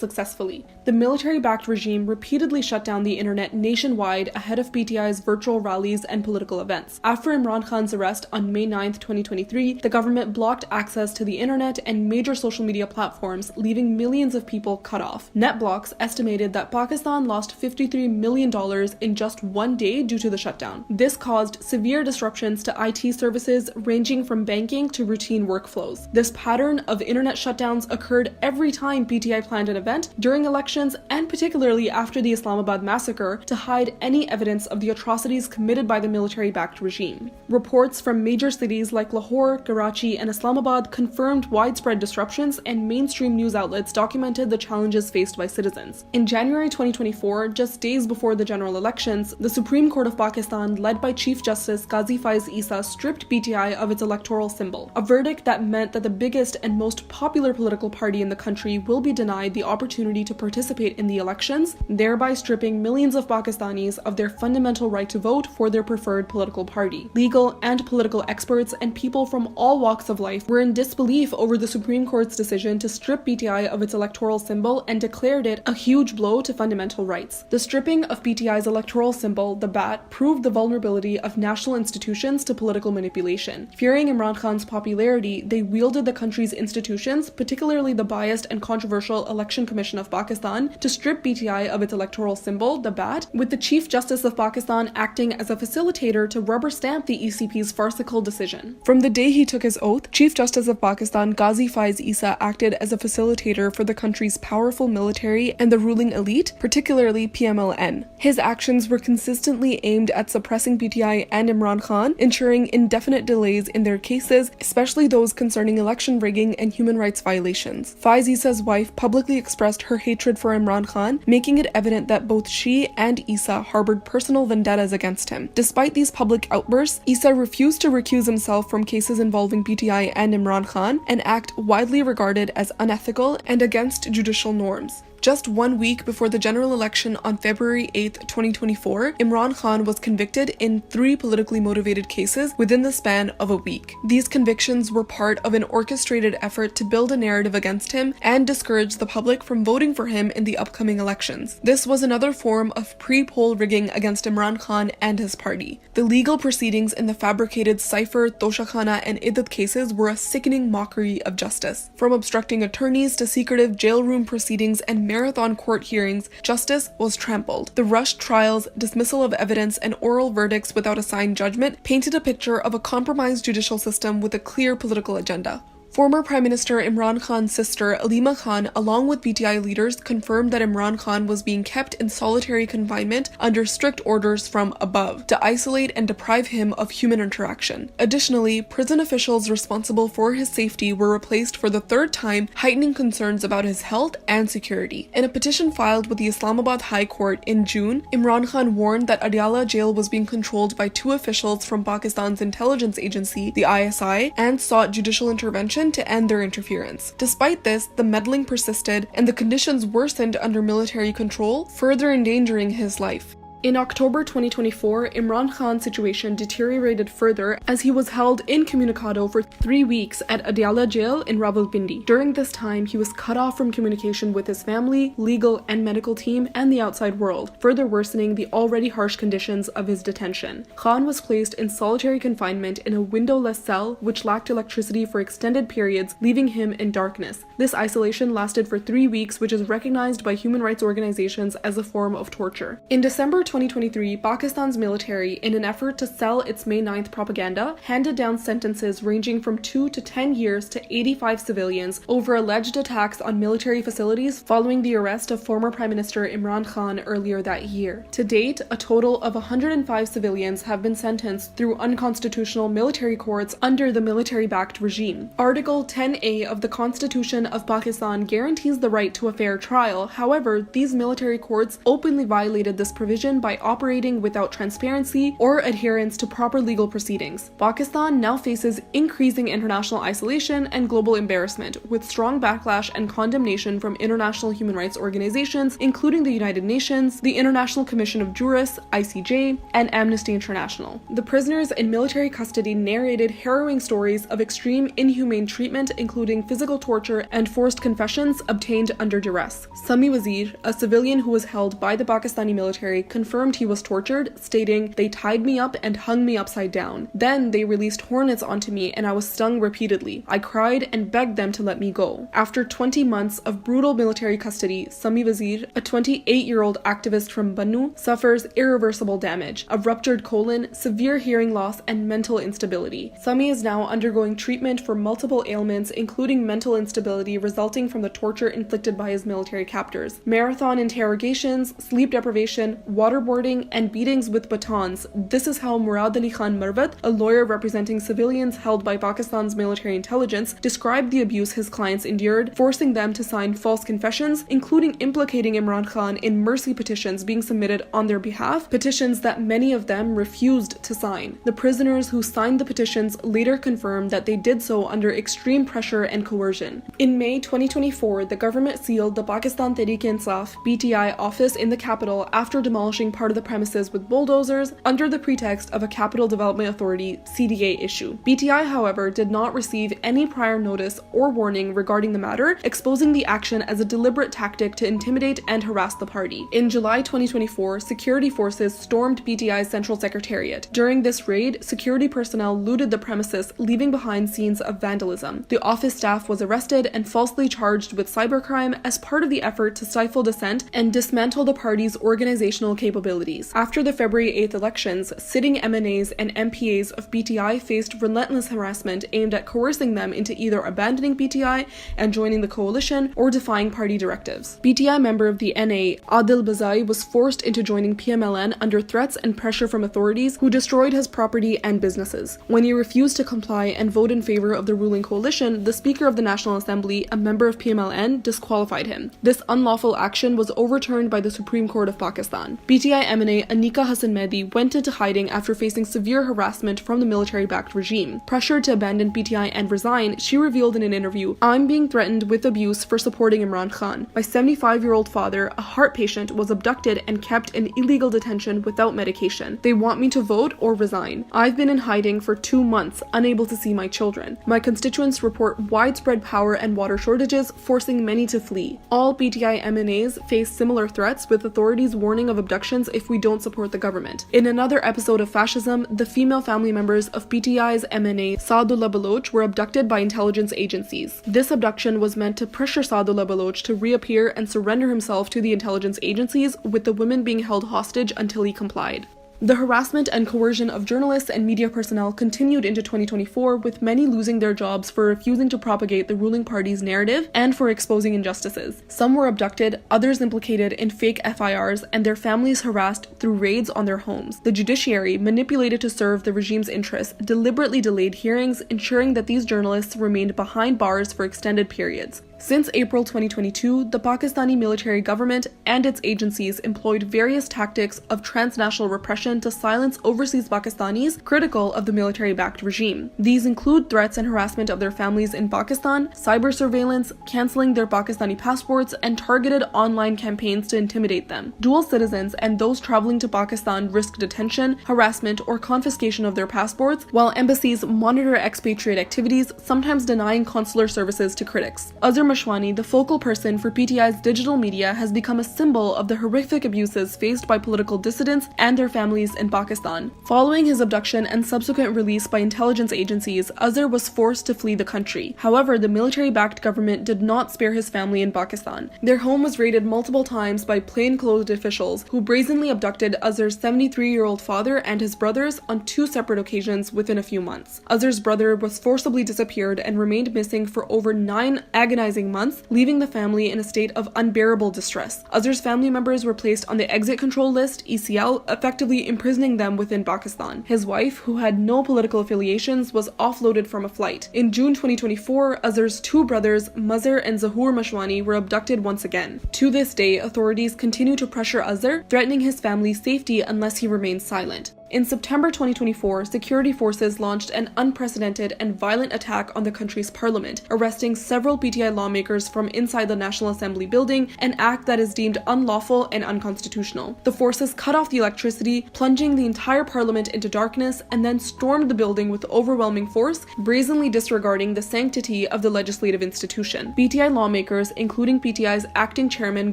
successfully. The military-backed regime repeatedly shut down the internet nationwide ahead of PTI's virtual rallies and political events. After Imran Khan's arrest on May 9, 2023, the government blocked access to the internet and major social media platforms, leaving millions of people cut off. NetBlocks estimated that Pakistan lost $53 million in just one day due to the shutdown. This caused severe disruptions to IT services ranging from banking to routine workflows. This pattern of internet shutdowns occurred every time PTI planned an event, during elections, and particularly after the Islamabad massacre, to hide any evidence of the atrocities committed by the military-backed regime. Reports from major cities like Lahore, Karachi, and Islamabad confirmed widespread disruptions, and mainstream news outlets documented the challenges faced by citizens. In January 2024, just days before the general elections, the Supreme Court of Pakistan, led by Chief Justice Qazi Faiz Issa, stripped PTI of its electoral symbol, a verdict that meant that the biggest and most popular political party in the country will be denied the opportunity to participate in the elections, thereby stripping millions of Pakistanis of their fundamental right to vote for their preferred political party. Legal and political experts and people from all walks of life were in disbelief over the Supreme Court's decision to strip PTI of its electoral symbol and declared it a huge blow to fundamental rights. The stripping of PTI's electoral symbol, the bat, proved the vulnerability of national institutions to political manipulation. Fearing Imran Khan's popularity, they wielded the country's institutions, particularly the biased and controversial Election Commission of Pakistan, to strip PTI of its electoral symbol, the bat, with the Chief Justice of Pakistan acting as a facilitator to rubber stamp the ECP's farcical decision. From the day he took his oath, Chief Justice of Pakistan Qazi Faiz Issa acted as a facilitator for the country's powerful military and the ruling elite, particularly PMLN. His actions were consistently aimed at suppressing PTI and Imran Khan, ensuring indefinite delays in their cases, especially those concerning election rigging and human rights violations. Faiz Issa's wife publicly expressed her hatred for Imran Khan, making it evident that both she and Issa harbored personal vendettas against him. Despite these public outbursts, Issa refused to recuse himself from cases involving PTI and Imran Khan, an act widely regarded as unethical and against judicial norms. Just 1 week before the general election on February 8, 2024, Imran Khan was convicted in 3 politically motivated cases within the span of a week. These convictions were part of an orchestrated effort to build a narrative against him and discourage the public from voting for him in the upcoming elections. This was another form of pre-poll rigging against Imran Khan and his party. The legal proceedings in the fabricated Cypher, Toshakhana, and Iddat cases were a sickening mockery of justice. From obstructing attorneys to secretive jail room proceedings and marathon court hearings, justice was trampled. The rushed trials, dismissal of evidence, and oral verdicts without a signed judgment painted a picture of a compromised judicial system with a clear political agenda. Former Prime Minister Imran Khan's sister, Alima Khan, along with BTI leaders, confirmed that Imran Khan was being kept in solitary confinement under strict orders from above to isolate and deprive him of human interaction. Additionally, prison officials responsible for his safety were replaced for the 3rd time, heightening concerns about his health and security. In a petition filed with the Islamabad High Court in June, Imran Khan warned that Adiala jail was being controlled by 2 officials from Pakistan's intelligence agency, the ISI, and sought judicial intervention to end their interference. Despite this, the meddling persisted and the conditions worsened under military control, further endangering his life. In October 2024, Imran Khan's situation deteriorated further as he was held incommunicado for 3 weeks at Adiala jail in Rawalpindi. During this time, he was cut off from communication with his family, legal and medical team, and the outside world, further worsening the already harsh conditions of his detention. Khan was placed in solitary confinement in a windowless cell which lacked electricity for extended periods, leaving him in darkness. This isolation lasted for 3 weeks, which is recognized by human rights organizations as a form of torture. In December 2023, Pakistan's military, in an effort to sell its May 9th propaganda, handed down sentences ranging from 2 to 10 years to 85 civilians over alleged attacks on military facilities following the arrest of former Prime Minister Imran Khan earlier that year. To date, a total of 105 civilians have been sentenced through unconstitutional military courts under the military-backed regime. Article 10A of the Constitution of Pakistan guarantees the right to a fair trial. However, these military courts openly violated this provision by operating without transparency or adherence to proper legal proceedings. Pakistan now faces increasing international isolation and global embarrassment, with strong backlash and condemnation from international human rights organizations, including the United Nations, the International Commission of Jurists, ICJ, and Amnesty International. The prisoners in military custody narrated harrowing stories of extreme inhumane treatment, including physical torture and forced confessions obtained under duress. Sami Wazir, a civilian who was held by the Pakistani military, confirmed he was tortured, stating, "They tied me up and hung me upside down. Then they released hornets onto me and I was stung repeatedly. I cried and begged them to let me go." After 20 months of brutal military custody, Sami Wazir, a 28-year-old activist from Bannu, suffers irreversible damage, a ruptured colon, severe hearing loss, and mental instability. Sami is now undergoing treatment for multiple ailments, including mental instability resulting from the torture inflicted by his military captors, marathon interrogations, sleep deprivation, waterboarding, and beatings with batons. This is how Murad Ali Khan Marvat, a lawyer representing civilians held by Pakistan's military intelligence, described the abuse his clients endured, forcing them to sign false confessions, including implicating Imran Khan in mercy petitions being submitted on their behalf, petitions that many of them refused to sign. The prisoners who signed the petitions later confirmed that they did so under extreme pressure and coercion. In May 2024, the government sealed the Pakistan Tehreek-e-Insaf (PTI) office in the capital after demolishing part of the premises with bulldozers under the pretext of a Capital Development Authority (CDA) issue. BTI, however, did not receive any prior notice or warning regarding the matter, exposing the action as a deliberate tactic to intimidate and harass the party. In July 2024, security forces stormed BTI's central secretariat. During this raid, security personnel looted the premises, leaving behind scenes of vandalism. The office staff was arrested and falsely charged with cybercrime as part of the effort to stifle dissent and dismantle the party's organizational capabilities. After the February 8th elections, sitting MNAs and MPAs of BTI faced relentless harassment aimed at coercing them into either abandoning BTI and joining the coalition or defying party directives. BTI member of the NA, Adil Bazai, was forced into joining PMLN under threats and pressure from authorities who destroyed his property and businesses. When he refused to comply and vote in favor of the ruling coalition, the Speaker of the National Assembly, a member of PMLN, disqualified him. This unlawful action was overturned by the Supreme Court of Pakistan. BTI PTI MNA Anika Hassan Mehdi went into hiding after facing severe harassment from the military-backed regime. Pressured to abandon PTI and resign, she revealed in an interview, "I'm being threatened with abuse for supporting Imran Khan. My 75-year-old father, a heart patient, was abducted and kept in illegal detention without medication. They want me to vote or resign. I've been in hiding for 2 months, unable to see my children. My constituents report widespread power and water shortages, forcing many to flee. All PTI MNAs face similar threats, with authorities warning of abductions if we don't support the government." In another episode of fascism, the female family members of PTI's MNA Saadullah Baloch were abducted by intelligence agencies. This abduction was meant to pressure Saadullah Baloch to reappear and surrender himself to the intelligence agencies, with the women being held hostage until he complied. The harassment and coercion of journalists and media personnel continued into 2024, with many losing their jobs for refusing to propagate the ruling party's narrative and for exposing injustices. Some were abducted, others implicated in fake FIRs, and their families harassed through raids on their homes. The judiciary, manipulated to serve the regime's interests, deliberately delayed hearings, ensuring that these journalists remained behind bars for extended periods. Since April 2022, the Pakistani military government and its agencies employed various tactics of transnational repression to silence overseas Pakistanis critical of the military-backed regime. These include threats and harassment of their families in Pakistan, cyber surveillance, cancelling their Pakistani passports, and targeted online campaigns to intimidate them. Dual citizens and those traveling to Pakistan risk detention, harassment, or confiscation of their passports, while embassies monitor expatriate activities, sometimes denying consular services to critics. Azhar Mashwani, the focal person for PTI's digital media, has become a symbol of the horrific abuses faced by political dissidents and their families in Pakistan. Following his abduction and subsequent release by intelligence agencies, Azhar was forced to flee the country. However, the military-backed government did not spare his family in Pakistan. Their home was raided multiple times by plainclothed officials who brazenly abducted Azhar's 73-year-old father and his brothers on 2 separate occasions within a few months. Azhar's brother was forcibly disappeared and remained missing for over 9 agonizing months, leaving the family in a state of unbearable distress. Azhar's family members were placed on the exit control list, ECL, effectively imprisoning them within Pakistan. His wife, who had no political affiliations, was offloaded from a flight. In June 2024, Azhar's 2 brothers, Mazhar and Zahoor Mashwani, were abducted once again. To this day, authorities continue to pressure Azhar, threatening his family's safety unless he remains silent. In September 2024, security forces launched an unprecedented and violent attack on the country's parliament, arresting several PTI lawmakers from inside the National Assembly building, an act that is deemed unlawful and unconstitutional. The forces cut off the electricity, plunging the entire parliament into darkness, and then stormed the building with overwhelming force, brazenly disregarding the sanctity of the legislative institution. PTI lawmakers, including PTI's acting chairman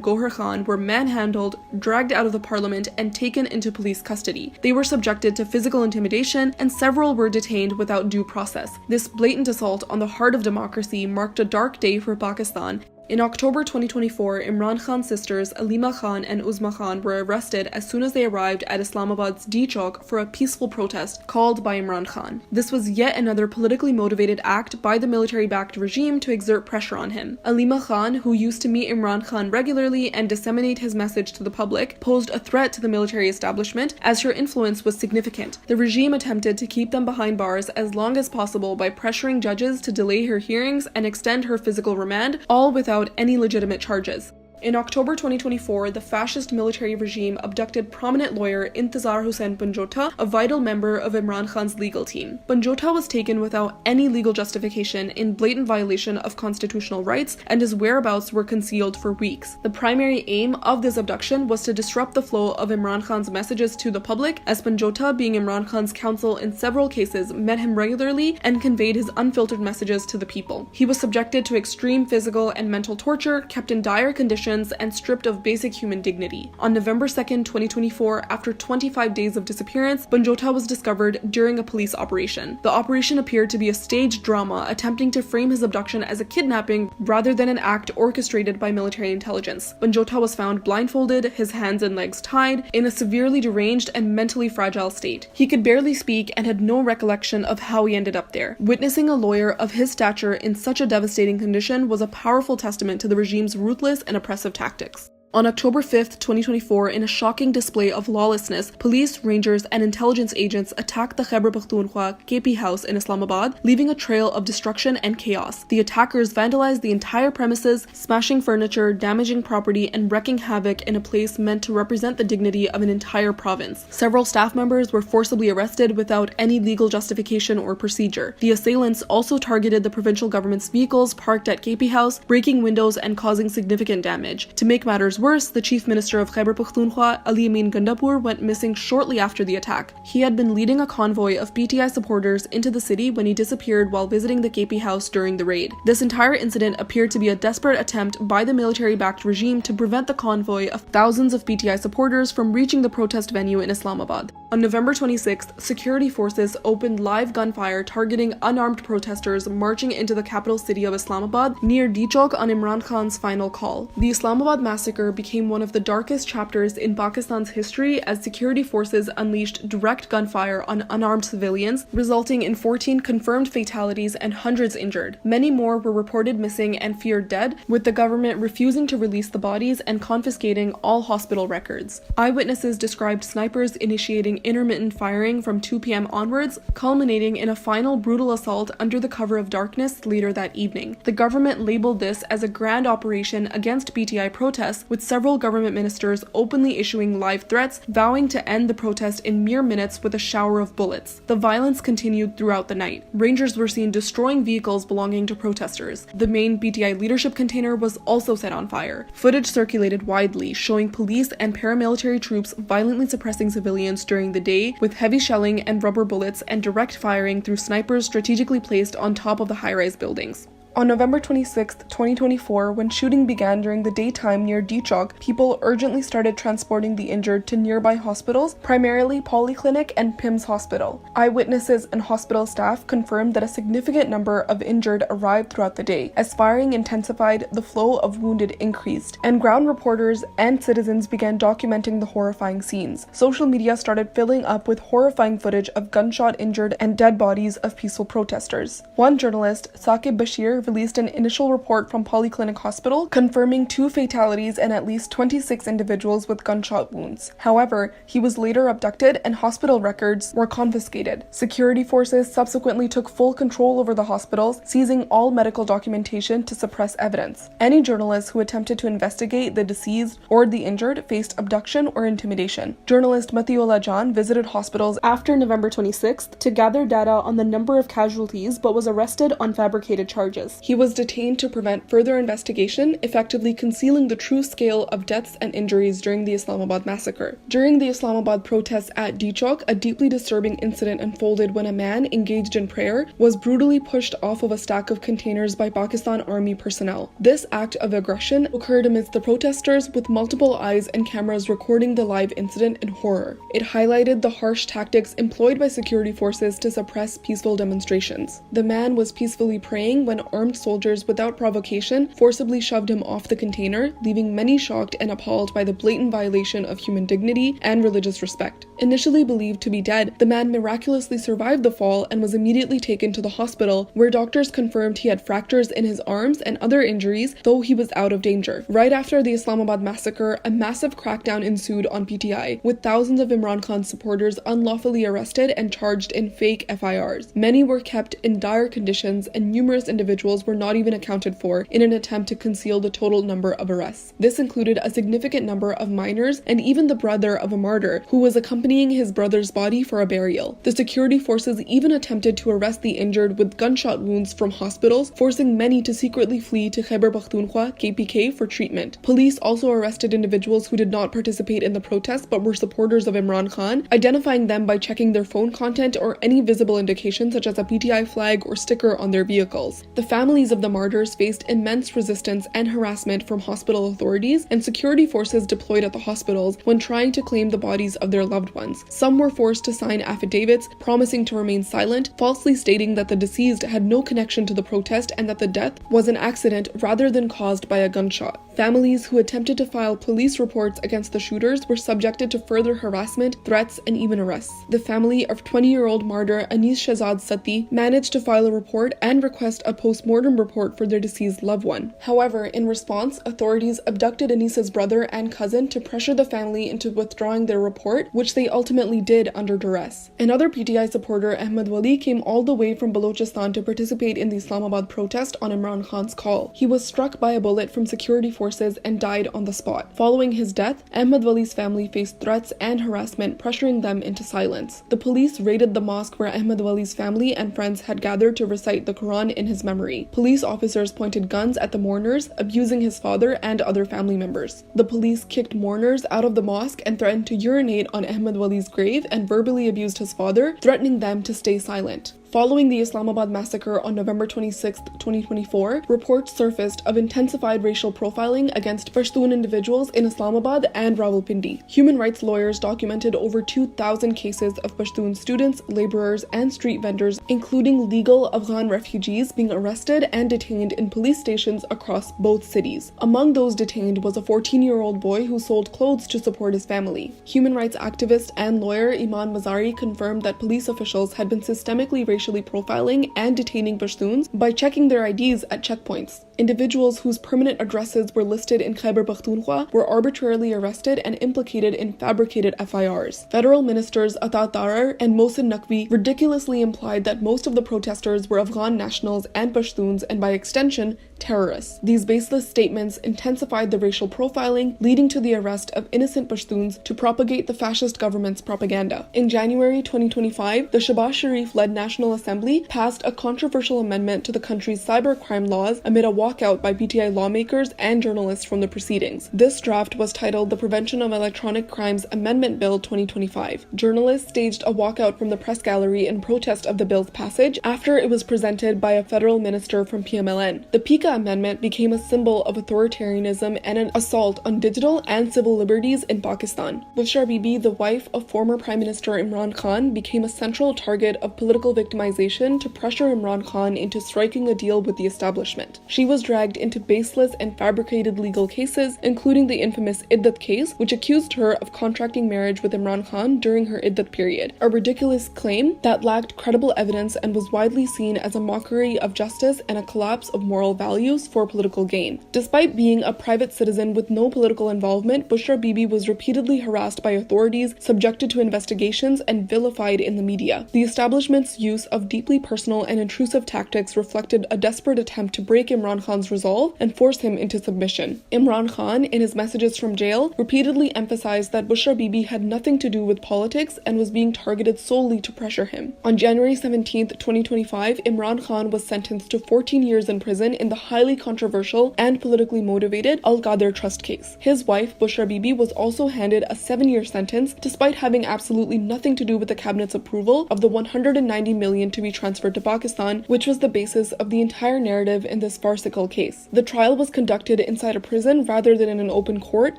Gohar Khan, were manhandled, dragged out of the parliament, and taken into police custody. They were subjected to physical intimidation, and several were detained without due process. This blatant assault on the heart of democracy marked a dark day for Pakistan. In October 2024, Imran Khan's sisters Alima Khan and Uzma Khan were arrested as soon as they arrived at Islamabad's D Chowk for a peaceful protest called by Imran Khan. This was yet another politically motivated act by the military-backed regime to exert pressure on him. Alima Khan, who used to meet Imran Khan regularly and disseminate his message to the public, posed a threat to the military establishment as her influence was significant. The regime attempted to keep them behind bars as long as possible by pressuring judges to delay her hearings and extend her physical remand, all without any legitimate charges. In October 2024, the fascist military regime abducted prominent lawyer Intizar Hussain Panjota, a vital member of Imran Khan's legal team. Panjota was taken without any legal justification in blatant violation of constitutional rights, and his whereabouts were concealed for weeks. The primary aim of this abduction was to disrupt the flow of Imran Khan's messages to the public, as Panjota, being Imran Khan's counsel in several cases, met him regularly and conveyed his unfiltered messages to the people. He was subjected to extreme physical and mental torture, kept in dire conditions, and stripped of basic human dignity. On November 2nd, 2024, after 25 days of disappearance, Panjota was discovered during a police operation. The operation appeared to be a staged drama attempting to frame his abduction as a kidnapping rather than an act orchestrated by military intelligence. Panjota was found blindfolded, his hands and legs tied, in a severely deranged and mentally fragile state. He could barely speak and had no recollection of how he ended up there. Witnessing a lawyer of his stature in such a devastating condition was a powerful testament to the regime's ruthless and oppressive tactics. On October 5th, 2024, in a shocking display of lawlessness, police, rangers, and intelligence agents attacked the Khyber Pakhtunkhwa KP house in Islamabad, leaving a trail of destruction and chaos. The attackers vandalized the entire premises, smashing furniture, damaging property, and wreaking havoc in a place meant to represent the dignity of an entire province. Several staff members were forcibly arrested without any legal justification or procedure. The assailants also targeted the provincial government's vehicles parked at KP house, breaking windows and causing significant damage. To make matters worse, the Chief Minister of Khyber Pakhtunkhwa, Ali Amin Gandapur, went missing shortly after the attack. He had been leading a convoy of PTI supporters into the city when he disappeared while visiting the KP house during the raid. This entire incident appeared to be a desperate attempt by the military-backed regime to prevent the convoy of thousands of PTI supporters from reaching the protest venue in Islamabad. On November 26th, security forces opened live gunfire targeting unarmed protesters marching into the capital city of Islamabad near Dichok on Imran Khan's final call. The Islamabad massacre became one of the darkest chapters in Pakistan's history as security forces unleashed direct gunfire on unarmed civilians, resulting in 14 confirmed fatalities and hundreds injured. Many more were reported missing and feared dead, with the government refusing to release the bodies and confiscating all hospital records. Eyewitnesses described snipers initiating intermittent firing from 2 p.m. onwards, culminating in a final brutal assault under the cover of darkness later that evening. The government labeled this as a grand operation against PTI protests, with several government ministers openly issuing live threats, vowing to end the protest in mere minutes with a shower of bullets. The violence continued throughout the night. Rangers were seen destroying vehicles belonging to protesters. The main PTI leadership container was also set on fire. Footage circulated widely, showing police and paramilitary troops violently suppressing civilians during the day with heavy shelling and rubber bullets and direct firing through snipers strategically placed on top of the high-rise buildings. On November 26, 2024, when shooting began during the daytime near Dichok, people urgently started transporting the injured to nearby hospitals, primarily Polyclinic and PIMS Hospital. Eyewitnesses and hospital staff confirmed that a significant number of injured arrived throughout the day. As firing intensified, the flow of wounded increased, and ground reporters and citizens began documenting the horrifying scenes. Social media started filling up with horrifying footage of gunshot injured and dead bodies of peaceful protesters. One journalist, Saqib Bashir, released an initial report from Polyclinic Hospital confirming 2 fatalities and at least 26 individuals with gunshot wounds. However, he was later abducted and hospital records were confiscated. Security forces subsequently took full control over the hospitals, seizing all medical documentation to suppress evidence. Any journalists who attempted to investigate the deceased or the injured faced abduction or intimidation. Journalist Matiola Jan visited hospitals after November 26th to gather data on the number of casualties but was arrested on fabricated charges. He was detained to prevent further investigation, effectively concealing the true scale of deaths and injuries during the Islamabad massacre. During the Islamabad protests at Dichok, a deeply disturbing incident unfolded when a man engaged in prayer was brutally pushed off of a stack of containers by Pakistan Army personnel. This act of aggression occurred amidst the protesters, with multiple eyes and cameras recording the live incident in horror. It highlighted the harsh tactics employed by security forces to suppress peaceful demonstrations. The man was peacefully praying when armed soldiers without provocation forcibly shoved him off the container, leaving many shocked and appalled by the blatant violation of human dignity and religious respect. Initially believed to be dead, the man miraculously survived the fall and was immediately taken to the hospital, where doctors confirmed he had fractures in his arms and other injuries, though he was out of danger. Right after the Islamabad massacre, a massive crackdown ensued on PTI, with thousands of Imran Khan's supporters unlawfully arrested and charged in fake FIRs. Many were kept in dire conditions, and numerous individuals were not even accounted for in an attempt to conceal the total number of arrests. This included a significant number of minors and even the brother of a martyr who was accompanying his brother's body for a burial. The security forces even attempted to arrest the injured with gunshot wounds from hospitals, forcing many to secretly flee to Khyber Pakhtunkhwa KPK for treatment. Police also arrested individuals who did not participate in the protests but were supporters of Imran Khan, identifying them by checking their phone content or any visible indication such as a PTI flag or sticker on their vehicles. The families of the martyrs faced immense resistance and harassment from hospital authorities and security forces deployed at the hospitals when trying to claim the bodies of their loved ones. Some were forced to sign affidavits promising to remain silent, falsely stating that the deceased had no connection to the protest and that the death was an accident rather than caused by a gunshot. Families who attempted to file police reports against the shooters were subjected to further harassment, threats, and even arrests. The family of 20-year-old martyr Anis Shahzad Sati managed to file a report and request a post-mortem post-mortem report for their deceased loved one. However, in response, authorities abducted Anisa's brother and cousin to pressure the family into withdrawing their report, which they ultimately did under duress. Another PTI supporter, Ahmed Wali, came all the way from Balochistan to participate in the Islamabad protest on Imran Khan's call. He was struck by a bullet from security forces and died on the spot. Following his death, Ahmed Wali's family faced threats and harassment, pressuring them into silence. The police raided the mosque where Ahmed Wali's family and friends had gathered to recite the Quran in his memory. Police officers pointed guns at the mourners, abusing his father and other family members. The police kicked mourners out of the mosque and threatened to urinate on Ahmed Wali's grave and verbally abused his father, threatening them to stay silent. Following the Islamabad massacre on November 26, 2024, reports surfaced of intensified racial profiling against Pashtun individuals in Islamabad and Rawalpindi. Human rights lawyers documented over 2,000 cases of Pashtun students, laborers, and street vendors, including legal Afghan refugees, being arrested and detained in police stations across both cities. Among those detained was a 14-year-old boy who sold clothes to support his family. Human rights activist and lawyer Imran Mazari confirmed that police officials had been systemically racially profiling and detaining Pashtuns by checking their IDs at checkpoints. Individuals whose permanent addresses were listed in Khyber Pakhtunkhwa were arbitrarily arrested and implicated in fabricated FIRs. Federal ministers Ata Tarar and Mohsin Naqvi ridiculously implied that most of the protesters were Afghan nationals and Pashtuns and by extension, terrorists. These baseless statements intensified the racial profiling, leading to the arrest of innocent Pashtuns to propagate the fascist government's propaganda. In January 2025, the Shahbaz Sharif-led National Assembly passed a controversial amendment to the country's cybercrime laws amid a walkout by PTI lawmakers and journalists from the proceedings. This draft was titled the Prevention of Electronic Crimes Amendment Bill 2025. Journalists staged a walkout from the press gallery in protest of the bill's passage after it was presented by a federal minister from PMLN. The PICA amendment became a symbol of authoritarianism and an assault on digital and civil liberties in Pakistan. Bushra Bibi, the wife of former Prime Minister Imran Khan, became a central target of political victimization to pressure Imran Khan into striking a deal with the establishment. She was dragged into baseless and fabricated legal cases, including the infamous Iddat case, which accused her of contracting marriage with Imran Khan during her Iddat period, a ridiculous claim that lacked credible evidence and was widely seen as a mockery of justice and a collapse of moral values for political gain. Despite being a private citizen with no political involvement, Bushra Bibi was repeatedly harassed by authorities, subjected to investigations, and vilified in the media. The establishment's use of deeply personal and intrusive tactics reflected a desperate attempt to break Imran Khan's resolve and force him into submission. Imran Khan, in his messages from jail, repeatedly emphasized that Bushra Bibi had nothing to do with politics and was being targeted solely to pressure him. On January 17, 2025, Imran Khan was sentenced to 14 years in prison in the highly controversial and politically motivated Al-Qadr Trust case. His wife, Bushra Bibi, was also handed a 7-year sentence despite having absolutely nothing to do with the cabinet's approval of the $190 million to be transferred to Pakistan, which was the basis of the entire narrative in this farcical case. The trial was conducted inside a prison rather than in an open court,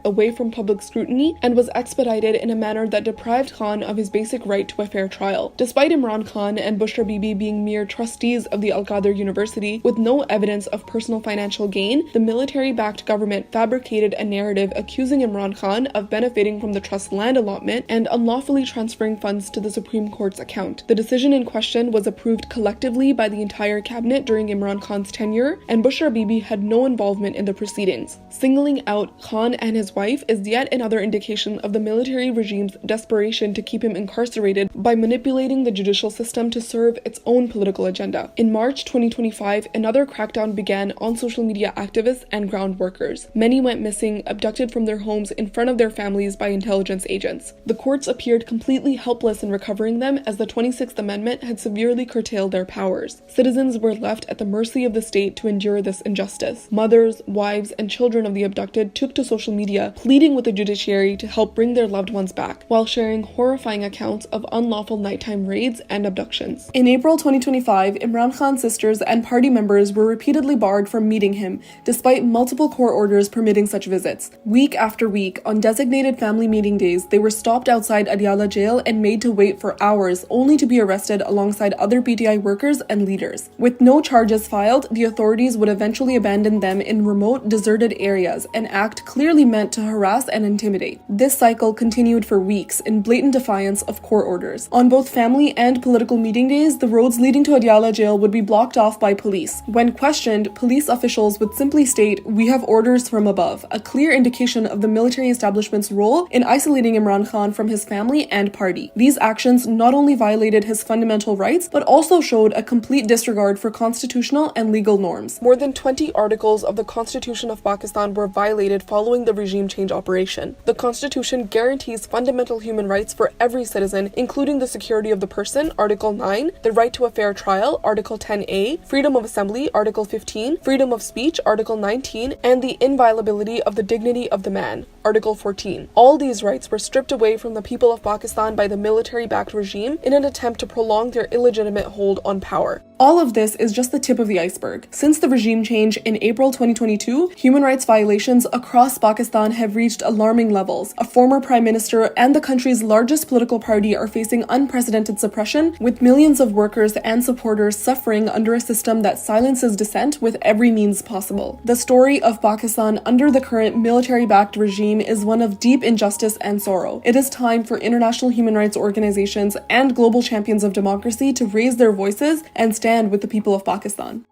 away from public scrutiny, and was expedited in a manner that deprived Khan of his basic right to a fair trial. Despite Imran Khan and Bushra Bibi being mere trustees of the Al-Qadr University with no evidence of personal financial gain, the military-backed government fabricated a narrative accusing Imran Khan of benefiting from the trust's land allotment and unlawfully transferring funds to the Supreme Court's account. The decision in question was approved collectively by the entire cabinet during Imran Khan's tenure, and Bushra Bibi had no involvement in the proceedings. Singling out Khan and his wife is yet another indication of the military regime's desperation to keep him incarcerated by manipulating the judicial system to serve its own political agenda. In March 2025, another crackdown began on social media activists and ground workers. Many went missing, abducted from their homes in front of their families by intelligence agents. The courts appeared completely helpless in recovering them as the 26th Amendment had severely curtailed their powers. Citizens were left at the mercy of the state to endure this injustice. Mothers, wives, and children of the abducted took to social media, pleading with the judiciary to help bring their loved ones back, while sharing horrifying accounts of unlawful nighttime raids and abductions. In April 2025, Imran Khan's sisters and party members were repeatedly barred from meeting him, despite multiple court orders permitting such visits. Week after week, on designated family meeting days, they were stopped outside Adiala jail and made to wait for hours, only to be arrested alongside other PTI workers and leaders. With no charges filed, the authorities would eventually eventually abandon them in remote, deserted areas, an act clearly meant to harass and intimidate. This cycle continued for weeks in blatant defiance of court orders. On both family and political meeting days, the roads leading to Adiala jail would be blocked off by police. When questioned, police officials would simply state, "We have orders from above," a clear indication of the military establishment's role in isolating Imran Khan from his family and party. These actions not only violated his fundamental rights, but also showed a complete disregard for constitutional and legal norms. More than 20 articles of the Constitution of Pakistan were violated following the regime change operation. The Constitution guarantees fundamental human rights for every citizen, including the security of the person, Article 9, the right to a fair trial, Article 10A, freedom of assembly, Article 15, freedom of speech, Article 19, and the inviolability of the dignity of the man, Article 14. All these rights were stripped away from the people of Pakistan by the military-backed regime in an attempt to prolong their illegitimate hold on power. All of this is just the tip of the iceberg. Since the regime change in April 2022, human rights violations across Pakistan have reached alarming levels. A former prime minister and the country's largest political party are facing unprecedented suppression, with millions of workers and supporters suffering under a system that silences dissent with every means possible. The story of Pakistan under the current military-backed regime is one of deep injustice and sorrow. It is time for international human rights organizations and global champions of democracy to raise their voices and stand with the people of Pakistan.